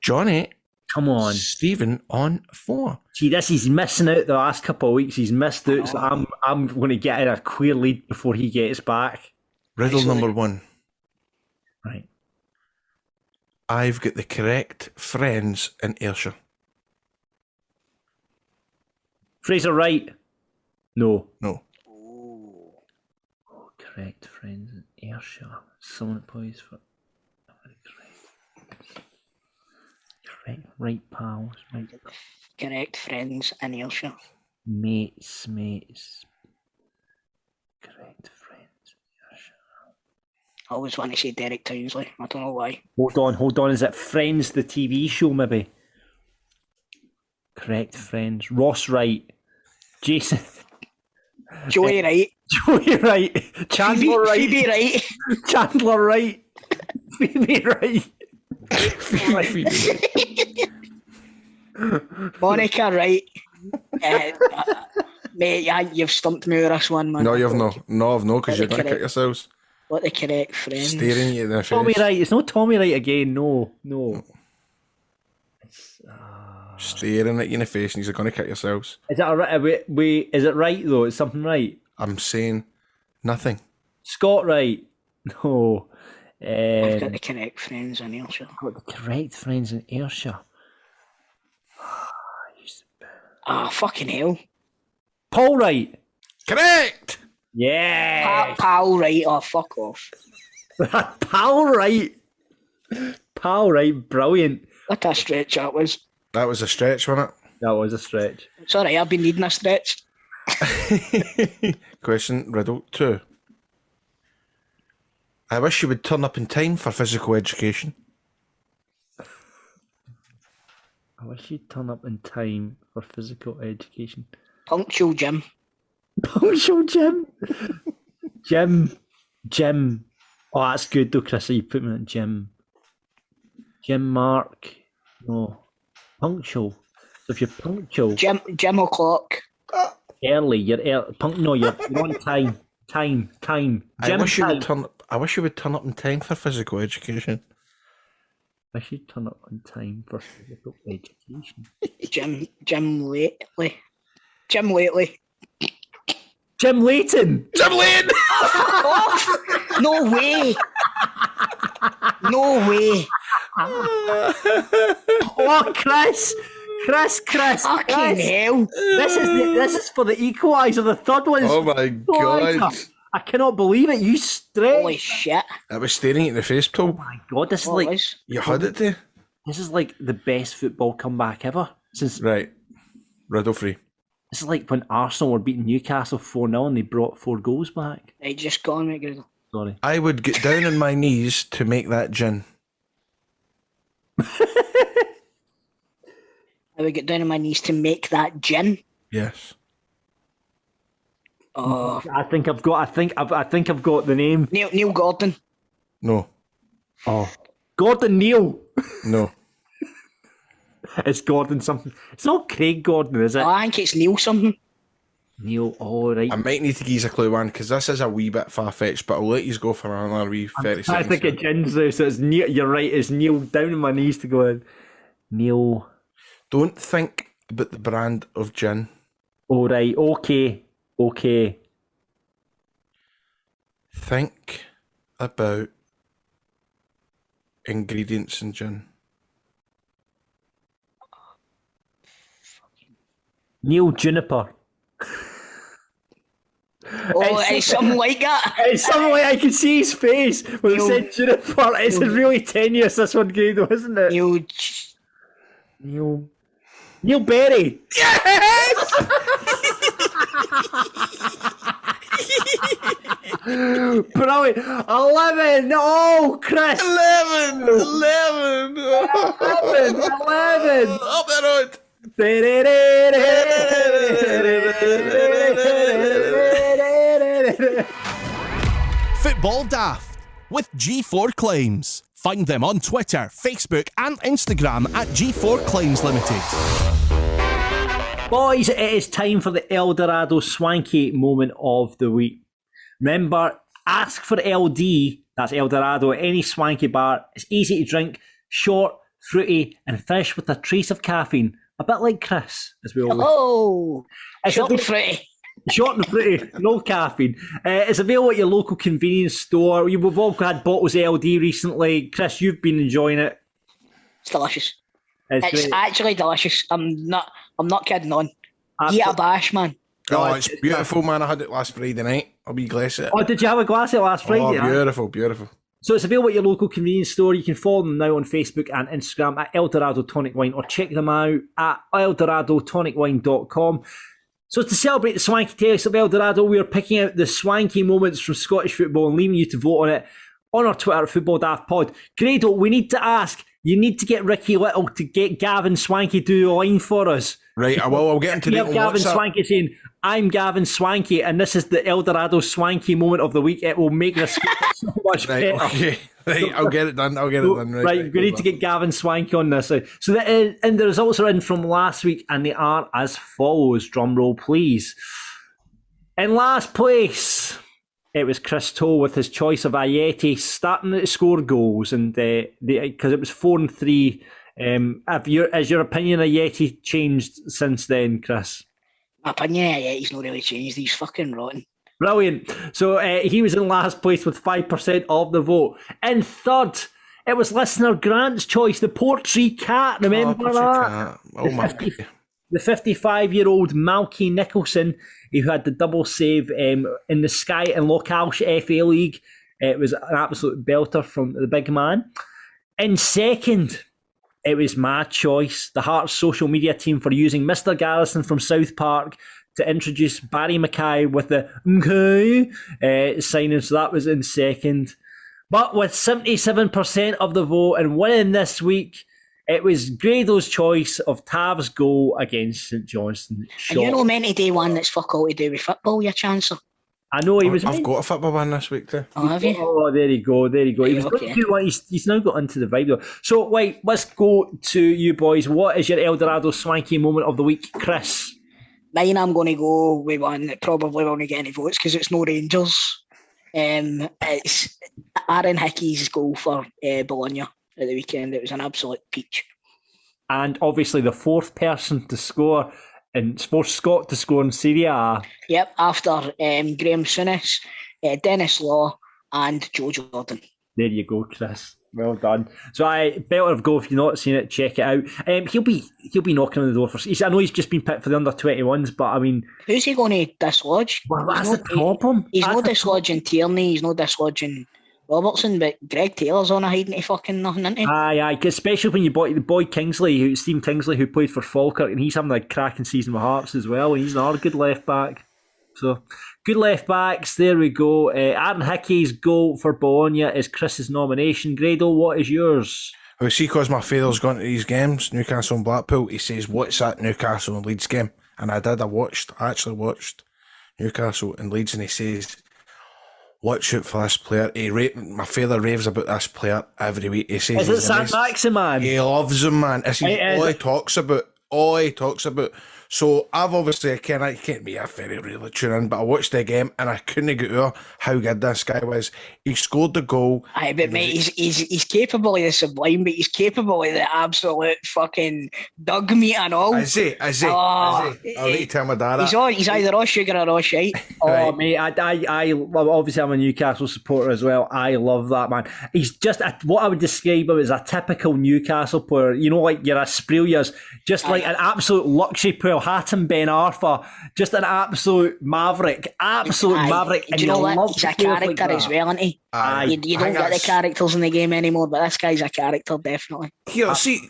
Speaker 5: John 8,
Speaker 3: come on,
Speaker 5: Stephen on 4.
Speaker 3: See, he's missing out the last couple of weeks. He's missed out, so I'm going to get in a clear lead before he gets back.
Speaker 5: Riddle number 1.
Speaker 3: Right.
Speaker 5: I've got the correct friends in Ayrshire.
Speaker 3: Fraser Wright. No.
Speaker 4: Oh.
Speaker 3: Correct friends in Ayrshire. Someone that plays for... Right pals. Right.
Speaker 4: Correct friends in Ayrshire.
Speaker 3: Mates. Correct friends in Ayrshire.
Speaker 4: I always want to say Derek Townsley. I don't know why.
Speaker 3: Hold on. Is it Friends, the TV show, maybe? Correct friends. Ross Wright. Jason.
Speaker 4: Joey Wright.
Speaker 3: Joey Wright. Chandler Wright.
Speaker 4: Phoebe Wright.
Speaker 3: Chandler Wright. Phoebe Wright.
Speaker 4: Monica Wright. Mate, you've stumped me with this one, man.
Speaker 5: No, you've no. No, I've no, because you're going to kick yourselves.
Speaker 4: What the correct friends?
Speaker 5: Staring you in the face.
Speaker 3: Tommy Wright. It's not Tommy Wright again. No. It's,
Speaker 5: staring at you in the face and you're going to kick yourselves.
Speaker 3: Is that wait, is it right though? Is something right?
Speaker 5: I'm saying nothing.
Speaker 3: Scott Wright. No.
Speaker 4: I've got the correct friends in Ayrshire.
Speaker 3: Got the correct friends in Ayrshire.
Speaker 4: Fucking hell.
Speaker 3: Paul Wright.
Speaker 5: Correct!
Speaker 3: Yeah.
Speaker 4: Pal Wright. Oh, fuck off.
Speaker 3: Pal Wright. Brilliant.
Speaker 4: What a stretch that was.
Speaker 5: That was a stretch, wasn't
Speaker 3: That was a stretch.
Speaker 4: It's alright, I've been needing a stretch.
Speaker 5: it? Question, riddle 2. I wish you would turn up in time for physical education.
Speaker 3: I wish you'd turn up in time for physical education.
Speaker 4: Punctual Jim.
Speaker 3: Punctual Jim. Jim. Oh, that's good though, Chris. You put me in Jim. Jim Mark. No. Punctual. So if you're punctual.
Speaker 4: Jim O'Clock.
Speaker 3: Early. You're on time. Time. Jim
Speaker 5: I wish
Speaker 3: time.
Speaker 5: you would turn up in time for physical education.
Speaker 3: I should turn up on time for physical education.
Speaker 4: Jim Lately. Jim Lately.
Speaker 3: Jim Layton.
Speaker 5: Jim Layton!
Speaker 4: No way. No way.
Speaker 3: Oh, Chris.
Speaker 4: Fucking hell.
Speaker 3: This is for the equaliser. The third one is
Speaker 5: Oh my God.
Speaker 3: I cannot believe it. You stretch.
Speaker 4: Holy shit.
Speaker 5: I was staring at you in the face, Toal.
Speaker 3: Oh my God, this is
Speaker 4: What
Speaker 3: like
Speaker 4: was?
Speaker 5: You had it there.
Speaker 3: this is like the best football comeback ever. Since
Speaker 5: Right. Riddle 3.
Speaker 3: It's like when Arsenal were beating Newcastle 4-0 and they brought 4 goals back.
Speaker 4: Right, just go on, mate, Grado.
Speaker 3: Sorry.
Speaker 5: I would get down on my knees to make that gin.
Speaker 4: I would get down on my knees to make that gin.
Speaker 5: Yes.
Speaker 4: Oh,
Speaker 3: I think I've got the name.
Speaker 4: Neil Gordon.
Speaker 5: No.
Speaker 3: Oh, Gordon Neil.
Speaker 5: No.
Speaker 3: It's Gordon something. It's not Craig Gordon, is it?
Speaker 4: Oh, I think it's Neil something.
Speaker 3: Neil. Oh, right.
Speaker 5: I might need to give you a clue, one, because this is a wee bit far-fetched, but I'll let you go for another wee 30 seconds.
Speaker 3: I think it gins though, so it's Neil. You're right. It's Neil down on my knees to go in. Neil.
Speaker 5: Don't think about the brand of gin.
Speaker 3: Oh, right. Okay.
Speaker 5: Think about ingredients in gin.
Speaker 3: Neil Juniper.
Speaker 4: Oh, it's something like that.
Speaker 3: It's something like I can see his face when he said Juniper. It's really tenuous, this one, Grado, isn't it? Neil Berry.
Speaker 5: Yes!
Speaker 3: Brilliant. 11. Oh, Chris.
Speaker 5: 11.
Speaker 3: 11.
Speaker 5: Up the road.
Speaker 1: Football Daft with G4 Claims. Find them on Twitter, Facebook and Instagram at G4 Claims Limited.
Speaker 3: Boys, it is time for the Eldorado Swanky moment of the week. Remember, ask for LD, that's Eldorado, at any swanky bar. It's easy to drink, short, fruity, and finish with a trace of caffeine. A bit like Chris, as we always.
Speaker 4: Oh, short and fruity.
Speaker 3: Short and fruity, no caffeine. It's available at your local convenience store. We've all had bottles of LD recently. Chris, you've been enjoying it.
Speaker 4: It's delicious.
Speaker 3: It's
Speaker 4: It's
Speaker 3: great.
Speaker 4: actually delicious. I'm not kidding on. Eat a bash, man.
Speaker 5: Oh, it's beautiful, man. I had it last Friday night. I'll be glass it.
Speaker 3: Oh, did you have a glass of it last Friday?
Speaker 5: Oh, beautiful, beautiful.
Speaker 3: So it's available at your local convenience store. You can follow them now on Facebook and Instagram at Eldorado Tonic Wine, or check them out at eldoradotonicwine.com. So to celebrate the swanky taste of Eldorado, we are picking out the swanky moments from Scottish football and leaving you to vote on it on our Twitter at Football Daft Pod. Grado, we need to ask, you need to get Ricky Little to get Gavin Swanky to do a line for us.
Speaker 5: Right, I will. I'll get him to
Speaker 3: We
Speaker 5: do
Speaker 3: have
Speaker 5: it on
Speaker 3: Gavin
Speaker 5: WhatsApp.
Speaker 3: Swanky saying, I'm Gavin Swanky, and this is the Eldorado Swanky moment of the week. It will make this so much
Speaker 5: Right,
Speaker 3: better.
Speaker 5: okay. Right, I'll get it done.
Speaker 3: Right, we need to get Gavin Swanky on this. So and the results are in from last week, and they are as follows. Drum roll, please. In last place, it was Chris Toal with his choice of Ayeti starting to score goals, and because it was 4-3. Has your opinion of Ayeti changed since then, Chris?
Speaker 4: My opinion, he's not really changed. He's fucking rotten.
Speaker 3: Brilliant. So he was in last place with 5% of the vote. In third, it was listener Grant's choice, the Portree Cat. Remember that?
Speaker 5: Oh, my.
Speaker 3: The 55-year-old Malky Nicholson, who had the double save in the Sky and Localsh FA League. It was an absolute belter from the big man. In second, it was my choice, the Hearts social media team, for using Mr. Garrison from South Park to introduce Barry Mackay with the okay signing. So that was in second. But with 77% of the vote and winning this week, it was Grado's choice of Tav's goal against St Johnstone.
Speaker 4: And you're not meant to do one that's fuck all to do with football, you chancer.
Speaker 3: I know he was.
Speaker 5: I've got a football one this week too.
Speaker 4: Oh, have you?
Speaker 3: Oh, there you go. He was going to do one. He's now got into the vibe though. So, wait, let's go to you boys. What is your Eldorado swanky moment of the week, Chris?
Speaker 4: Mine, I'm going to go with one that probably won't get any votes because it's no Rangers. It's Aaron Hickey's goal for Bologna at the weekend. It was an absolute peach.
Speaker 3: And obviously the fourth person to score, and for Scott to score in Serie A.
Speaker 4: Yep, after Graham Souness, Dennis Law and Joe Jordan.
Speaker 3: There you go, Chris. Well done. So better have go if you've not seen it, check it out. He'll be knocking on the door for. I know he's just been picked for the under-21s, but I mean,
Speaker 4: who's he going to dislodge?
Speaker 3: Well, that's the problem.
Speaker 4: He's not dislodging Tierney. He's not dislodging Robertson, but Greg Taylor's on a hiding to fucking nothing, isn't he?
Speaker 3: Aye, especially when you bought the boy Kingsley, Steve Kingsley, who played for Falkirk, and he's having a cracking season with Hearts as well, and he's another good left back. So, good left backs, there we go. Aaron Hickey's goal for Bologna is Chris's nomination. Grado, what is yours?
Speaker 5: Well, see, because my father's gone to these games, Newcastle and Blackpool, he says, what's that Newcastle and Leeds game? And I did, I actually watched Newcastle and Leeds, and he says, watch out for this player. My father raves about this player every week. He says,
Speaker 3: is it Saint-Maximin?
Speaker 5: He loves him, man. This is all he talks about. All he talks about. So I've obviously, I can't be a very really tune in, but I watched the game and I couldn't get over how good this guy was. He scored the goal.
Speaker 4: Aye, but mate, he's capable of the sublime, but he's capable of the absolute fucking dug meat and all.
Speaker 5: Is he? I'll need to tell my dad that.
Speaker 4: He's either all sugar or all shite.
Speaker 3: Oh,
Speaker 5: Right.
Speaker 3: mate, I obviously I'm a Newcastle supporter as well. I love that, man. He's just, what I would describe him as a typical Newcastle player. You know, like your Asprelia's, just like an absolute luxury player. Hatem Ben Arfa, just an absolute maverick. Maverick.
Speaker 4: And you know what? He's a character as well, isn't he? You don't get the characters in the game anymore, but this guy's a character, definitely.
Speaker 5: Here, see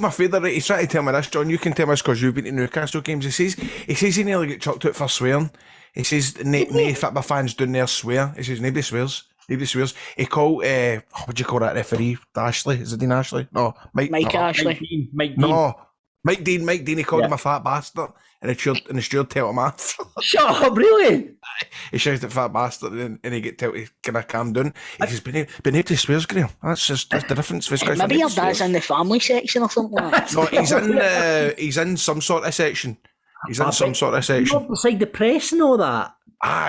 Speaker 5: my father, right? He's trying to tell me this, John. You can tell me this because you've been to Newcastle games. He says he nearly got chucked out for swearing. He says, nae football fans down there swear. He says, nobody swears. He called, what do you call that referee? Ashley? Is it Dean Ashley? No, Mike
Speaker 4: Ashley.
Speaker 3: Mike Dean.
Speaker 5: No. Mike Dean, he called him a fat bastard, and the steward told him off.
Speaker 3: Shut up, really?
Speaker 5: He shouted fat bastard, and he get told to kind of calm down. He says, been able to swears, Graham. That's the difference.
Speaker 4: Maybe your dad's in the family section or something like that.
Speaker 5: No, he's in some sort of section. He's in some sort of section.
Speaker 3: Not beside the press and all that.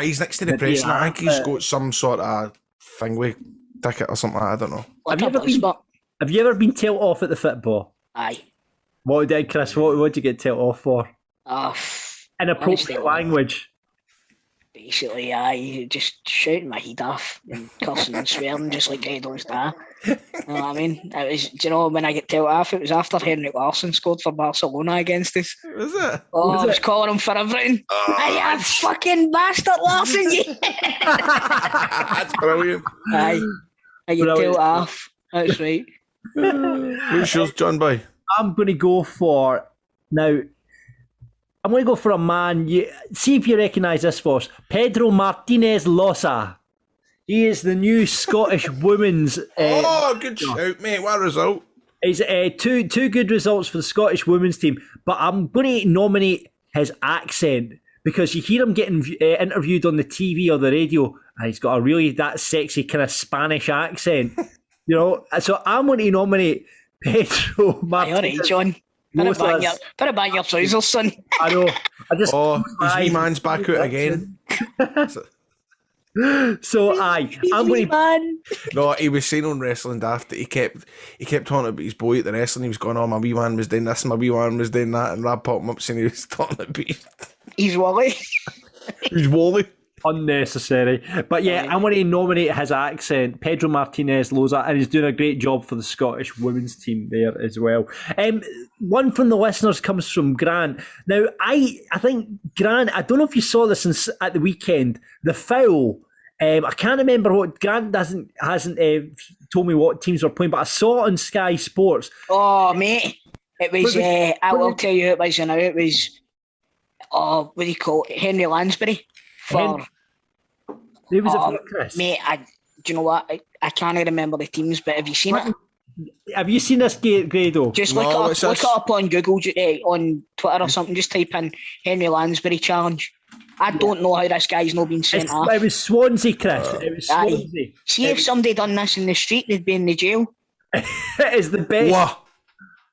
Speaker 5: He's next to the press, and I think he's got some sort of thing with ticket or something. I don't know.
Speaker 3: Have you ever been tailed off at the football?
Speaker 4: Aye.
Speaker 3: What did Chris? What did you get tailed off for? Inappropriate language.
Speaker 4: Basically, just shouting my head off and cursing and swearing just like Gredon's dad. You know what I mean? It was, do you know, when I get tailed off, it was after Henrik Larsson scored for Barcelona against us.
Speaker 5: Was it?
Speaker 4: Oh, I was calling him for everything. I fucking bastard Larsson, yeah.
Speaker 5: That's brilliant.
Speaker 4: I get tailed off. That's right.
Speaker 5: Who's yours, John Boy?
Speaker 3: I'm going to go for a man. See if you recognise this, Force. Pedro Martinez Losa. He is the new Scottish women's.
Speaker 5: Good shout, mate. What a result!
Speaker 3: He's two good results for the Scottish women's team. But I'm going to nominate his accent because you hear him getting interviewed on the TV or the radio, and he's got a really that sexy kind of Spanish accent. You know, so I'm going to nominate Pedro Martinez.
Speaker 4: All right, John. Put it back your trousers, son.
Speaker 3: I know.
Speaker 5: His wee man's back out again.
Speaker 3: So I'm going to.
Speaker 5: No, he was saying on Wrestling Daft that he kept talking about his boy at the wrestling. He was going, "Oh, my wee man was doing this, my wee man was doing that," and Rab popped him up saying he was talking about
Speaker 4: He's Wally.
Speaker 5: He's Wally.
Speaker 3: Unnecessary. But yeah, I'm going to nominate his accent, Pedro Martinez Loza, and he's doing a great job for the Scottish women's team there as well. One from the listeners comes from Grant. Now, I think, Grant, I don't know if you saw this at the weekend, the foul. I can't remember what, Grant hasn't told me what teams were playing, but I saw it on Sky Sports.
Speaker 4: Oh, mate. It was, I will tell you who it was now. It was, what do you call it? Henry Lansbury.
Speaker 3: Who was it for, Chris?
Speaker 4: Mate, do you know what? I can't remember the teams, but have you seen it?
Speaker 3: Have you seen this, Grado?
Speaker 4: Just look it up on Google, on Twitter or something. Just type in Henry Lansbury challenge. I don't know how this guy's not been sent off.
Speaker 3: It was Swansea, Chris. It was Swansea.
Speaker 4: See, if somebody done this in the street, they'd be in the jail.
Speaker 3: It is the best.
Speaker 5: What?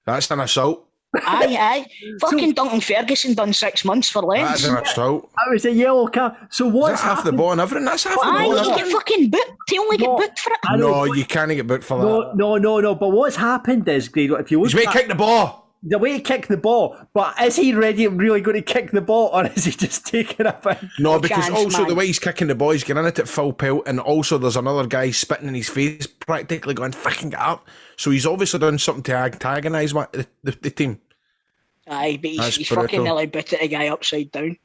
Speaker 5: That's an assault.
Speaker 4: Aye. Fucking Duncan Ferguson done 6 months for lengths.
Speaker 5: That's an assault.
Speaker 3: That was a yellow card. So what's
Speaker 5: half the ball and everything? That's half the ball.
Speaker 4: You get fucking booked. They only get booked for it.
Speaker 5: No, you can't get booked for that.
Speaker 3: No. But what's happened is, Grado, if you look,
Speaker 5: he's way to kick the ball.
Speaker 3: The way to kick the ball, but is he really going to kick the ball, or is he just taking a bit?
Speaker 5: No, because also the way he's kicking the ball, he's getting it at full pelt, and also there's another guy spitting in his face, practically going, fucking get up. So he's obviously done something to antagonise the team.
Speaker 4: Aye, but he's fucking nearly booted a guy upside down.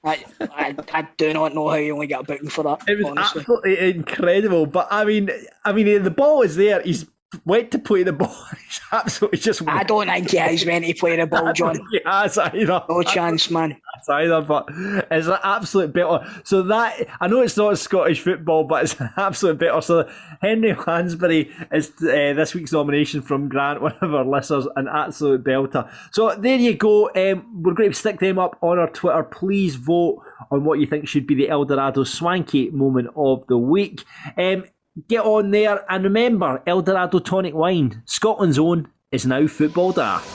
Speaker 4: I do not know how you only got a booking for that.
Speaker 3: It was
Speaker 4: honestly.
Speaker 3: absolutely incredible. But I mean, the ball is there. He's went to play the ball. He's absolutely just.
Speaker 4: I don't think he has meant to play the ball, John.
Speaker 3: He has either.
Speaker 4: No chance, man.
Speaker 3: Either, but it's an absolute better. So that, I know it's not Scottish football, but it's an absolute better. So Henry Lansbury is this week's nomination from Grant, one of our listeners, an absolute belter. So there you go. We're going to stick them up on our Twitter. Please vote on what you think should be the Eldorado Swanky moment of the week. Get on there, and remember, Eldorado Tonic Wine, Scotland's own, is now Football Daft.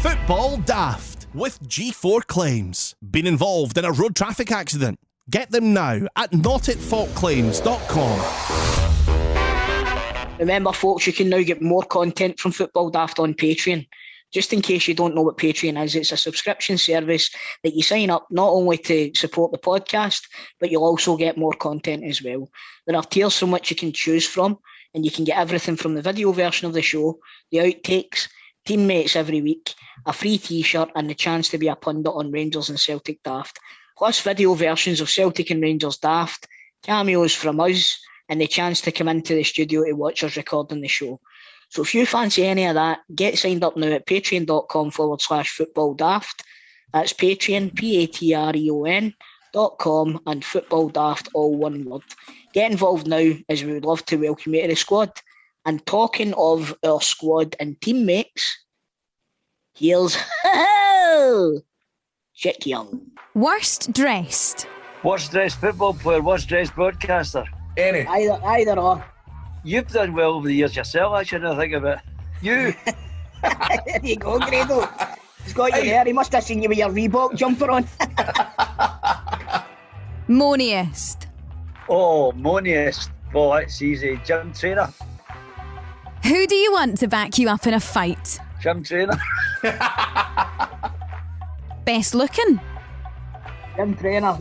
Speaker 1: Football Daft with G4 Claims. Been involved in a road traffic accident? Get them now at notitfaultclaims.com.
Speaker 4: Remember, folks, you can now get more content from Football Daft on Patreon. Just in case you don't know what Patreon is, it's a subscription service that you sign up not only to support the podcast, but you'll also get more content as well. There are tiers from which you can choose from, and you can get everything from the video version of the show, the outtakes, teammates every week, a free t-shirt, and the chance to be a pundit on Rangers and Celtic Daft, plus video versions of Celtic and Rangers Daft, cameos from us, and the chance to come into the studio to watch us recording the show. So if you fancy any of that, get signed up now at patreon.com/footballdaft. That's Patreon, Patreon.com, and Football Daft, all one word. Get involved now, as we would love to welcome you to the squad. And talking of our squad and teammates, here's Chick Young.
Speaker 7: Worst dressed.
Speaker 8: Worst dressed football player, worst dressed broadcaster.
Speaker 5: Any.
Speaker 4: Either or.
Speaker 8: You've done well over the years yourself, I shouldn't think of it. You.
Speaker 4: There you go, Grado. He's got you there. He must have seen you with your Reebok jumper on.
Speaker 7: Moniest.
Speaker 8: Oh, moniest. Well, that's easy. Gym trainer.
Speaker 7: Who do you want to back you up in a fight?
Speaker 8: Gym trainer.
Speaker 7: Best looking.
Speaker 4: Gym trainer.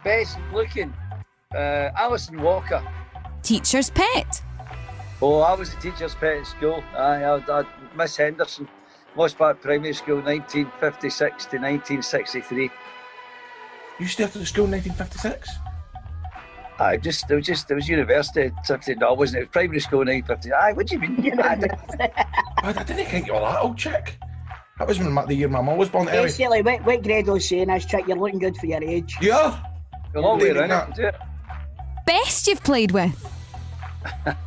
Speaker 8: Best looking. Alison Walker.
Speaker 7: Teacher's pet.
Speaker 8: Oh, I was a teacher's pet at school. I Miss Henderson. Most part of primary school, 1956 to 1963.
Speaker 5: You started at school in 1956?
Speaker 8: It was university. No, it wasn't. It was primary school in 1950. What do you mean?
Speaker 5: I didn't think you were that old, chick. That was the year my mum was born.
Speaker 4: Basically, what Grado's saying is, Chick, you're looking good for your age.
Speaker 5: Yeah.
Speaker 8: A long way around it.
Speaker 7: Best you've played with.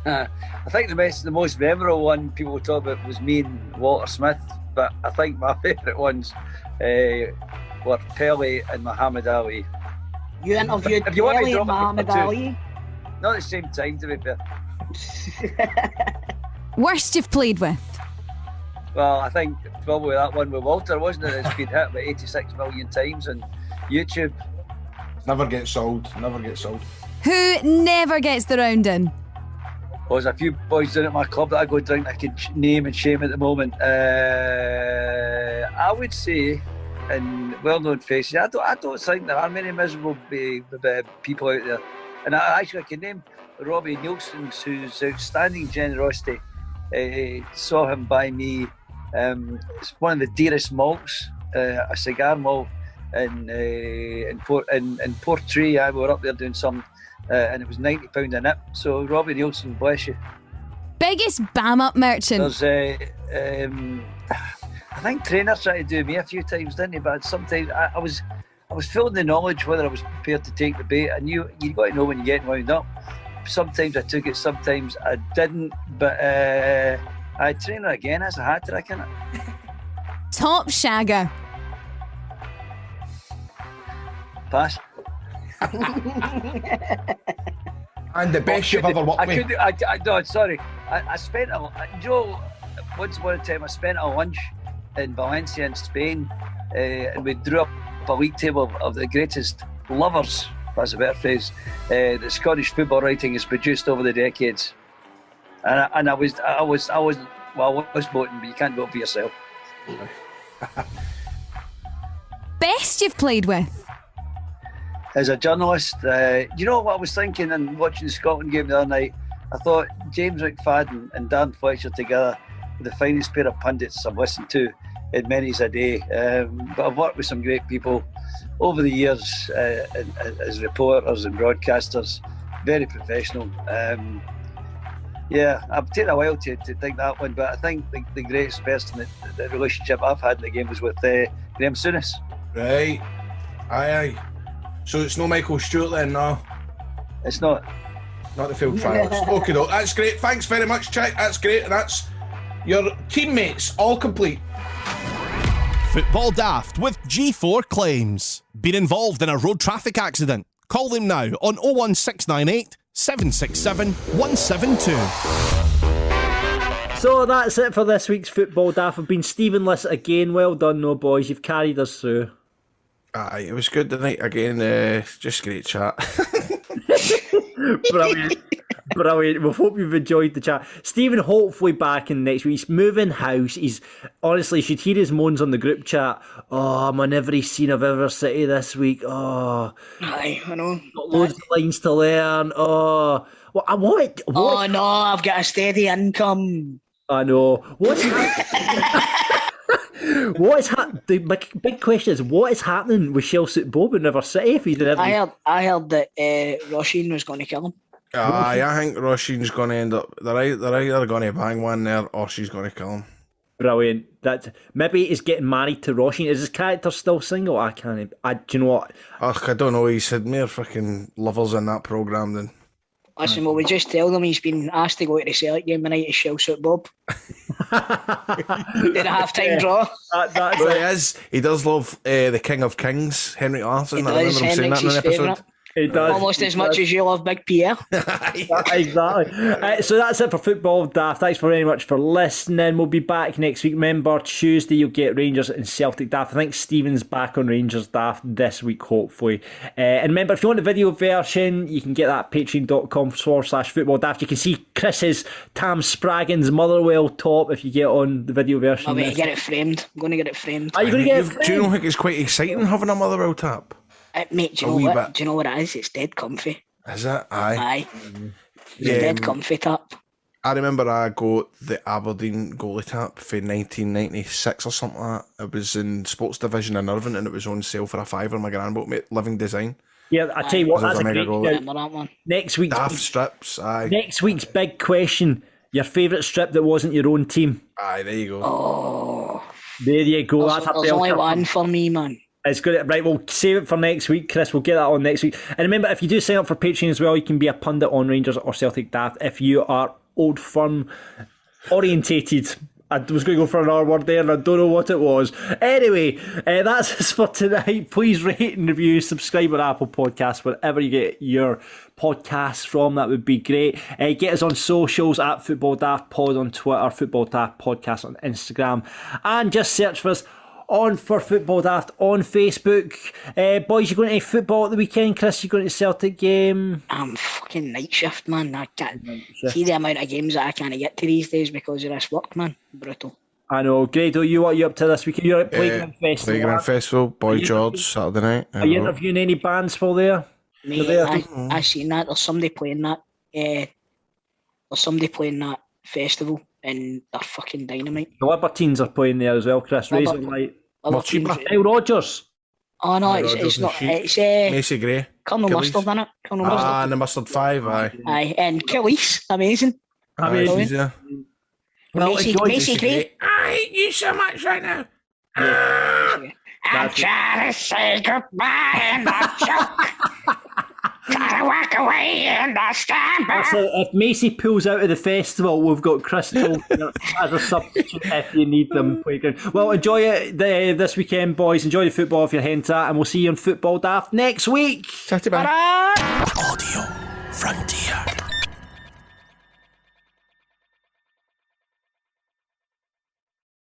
Speaker 8: I think the most memorable one people talk about was me and Walter Smith, but I think my favourite ones were Pele and Muhammad Ali.
Speaker 4: You interviewed
Speaker 8: if you want
Speaker 4: Pele
Speaker 8: to
Speaker 4: and Muhammad Ali?
Speaker 8: Not at the same time, to be fair.
Speaker 7: Worst you've played with.
Speaker 8: Well, I think probably that one with Walter, wasn't it? It's been hit about 86 million times on YouTube.
Speaker 5: Never gets sold.
Speaker 7: Who never gets the round in?
Speaker 8: Well, there's a few boys down at my club that I go drink I can name and shame at the moment. I would say, and well-known faces, I don't think there are many miserable people out there. And I can name Robbie Nielsen, whose outstanding generosity saw him buy me it's one of the dearest malts, a cigar malt in Portree. We were up there doing some, and it was £90 a nip. So Robbie Nielsen, bless you.
Speaker 7: Biggest bam-up merchant.
Speaker 8: There's I think trainers tried to do me a few times, didn't he? But sometimes I was feeling the knowledge whether I was prepared to take the bait. And you got to know when you're getting wound up. Sometimes I took it, sometimes I didn't. But I trainer again. That's a hat trick, isn't it?
Speaker 7: Top shagger.
Speaker 8: Pass.
Speaker 5: And the best you've ever worked with.
Speaker 8: No, sorry. I spent once upon a time I spent a lunch in Valencia in Spain, and we drew up a league table of the greatest lovers, that's a better phrase, that Scottish football writing has produced over the decades. And I was voting, but you can't vote for yourself.
Speaker 7: Best you've played with.
Speaker 8: As a journalist, you know what I was thinking and watching the Scotland game the other night? I thought James McFadden and Dan Fletcher together were the finest pair of pundits I've listened to in many's a day. But I've worked with some great people over the years as reporters and broadcasters, very professional. Yeah, I've taken a while to think that one, but I think the greatest person, the relationship I've had in the game was with Graham Souness.
Speaker 5: Right. Aye. So it's no Michael Stewart then, no?
Speaker 8: It's not.
Speaker 5: Not the field trials. Okay, though. That's great. Thanks very much, Chick. That's great. And that's your teammates all complete.
Speaker 1: Football Daft with G4 Claims. Been involved in a road traffic accident? Call them now on 01698 767 172.
Speaker 3: So that's it for this week's Football Daft. I've been Stephenless again. Well done, no boys. You've carried us through.
Speaker 5: Aye, it was good tonight again. Just great chat.
Speaker 3: Brilliant. We hope you've enjoyed the chat. Stephen hopefully back in next week. He's moving house. He's honestly, you should hear his moans on the group chat. Oh, I'm on every scene of Ever City this week. Oh,
Speaker 4: Aye, I know.
Speaker 3: Got loads of lines to learn. Oh, what?
Speaker 4: Oh no, I've got a steady income.
Speaker 3: I know. What's the big question is, what is happening with Shell-Suit Bob in River City if he's in every...
Speaker 4: I heard that Roisin was going to kill him.
Speaker 5: Aye, I think Roisin's going to end up... They're either going to bang one there or she's going to kill him.
Speaker 3: Brilliant. Maybe he's getting married to Roisin. Is his character still single? Do you know what?
Speaker 5: I don't know. He's had more freaking lovers in that programme than...
Speaker 4: Listen, well, we just tell them he's been asked to go to the Celtic game tonight to Shell-Suit Bob. Did a half-time draw.
Speaker 5: Well, he is. He does love the King of Kings, Henrik Larsson. I remember him saying that in an episode.
Speaker 3: He does.
Speaker 4: Almost as much as you love Big Pierre.
Speaker 3: Exactly. So that's it for Football Daft. Thanks very much for listening. We'll be back next week. Remember, Tuesday you'll get Rangers and Celtic Daft. I think Stephen's back on Rangers Daft this week, hopefully. And remember, if you want the video version, you can get that at patreon.com/Football Daft. You can see Chris's Tam Spraggins Motherwell top if you get on the video version.
Speaker 4: I'm going to get it framed. I'm going to get it framed.
Speaker 3: Are you going to get it framed?
Speaker 5: Do you not think it's quite exciting having a Motherwell tap?
Speaker 4: Mate, do you know what it is? It's dead comfy.
Speaker 5: Is it? Aye.
Speaker 4: It's a dead comfy tap.
Speaker 5: I remember I got the Aberdeen goalie tap for 1996 or something like that. It was in Sports Division in Irvine and it was on sale for a £5. My grand bought me Living Design.
Speaker 3: Yeah, I tell you what, that's a great
Speaker 4: goal.
Speaker 3: Next week's
Speaker 5: Daft strips, aye.
Speaker 3: Next week's big question: your favourite strip that wasn't your own team.
Speaker 5: Aye, there you go.
Speaker 4: Oh,
Speaker 3: there you go.
Speaker 4: There's only one for me, man.
Speaker 3: It's good. Right, we'll save it for next week, Chris. We'll get that on next week. And remember, if you do sign up for Patreon as well, you can be a pundit on Rangers or Celtic Daft if you are Old Firm orientated. I was going to go for an R word there and I don't know what it was. Anyway, that's us for tonight. Please rate and review, subscribe on Apple Podcasts, wherever you get your podcasts from. That would be great. Get us on socials at Football Daft Pod on Twitter, Football Daft Podcast on Instagram, and just search for us for Football Daft on Facebook. Boys, you going to football at the weekend? Chris, you going to Celtic game?
Speaker 4: I'm fucking night shift, man. I can't see the amount of games that I can't get to these days because of this work, man. Brutal.
Speaker 3: I know. Grado, what are you up to this weekend? You're at Playground Festival.
Speaker 5: Playground Festival, Boy George, Saturday night.
Speaker 3: Are you interviewing any bands while there?
Speaker 4: Mate, I seen that. There's somebody playing that. There's somebody playing that festival and they're fucking dynamite.
Speaker 3: The Libertines are playing there as well, Chris. Razor Light. Kyle Rogers.
Speaker 4: Oh no, it's not. It's
Speaker 5: Macy Gray.
Speaker 4: Colonel Mustard, innit? Colonel Mustard.
Speaker 5: And the Mustard 5, aye.
Speaker 4: Aye, and Killies, amazing.
Speaker 3: Amazing.
Speaker 5: Yeah.
Speaker 3: Well,
Speaker 4: Macy Gray.
Speaker 5: I hate you so much right now.
Speaker 4: I'm trying to say goodbye and I choke. Trying to walk away and I stand back.
Speaker 3: So if Macy pulls out of the festival, we've got Crystal as a substitute if you need them. Well, enjoy it this weekend, boys. Enjoy the football if you're heading to that, and we'll see you on Football Daft next week.
Speaker 5: Chatty bye.
Speaker 1: Audio Frontier.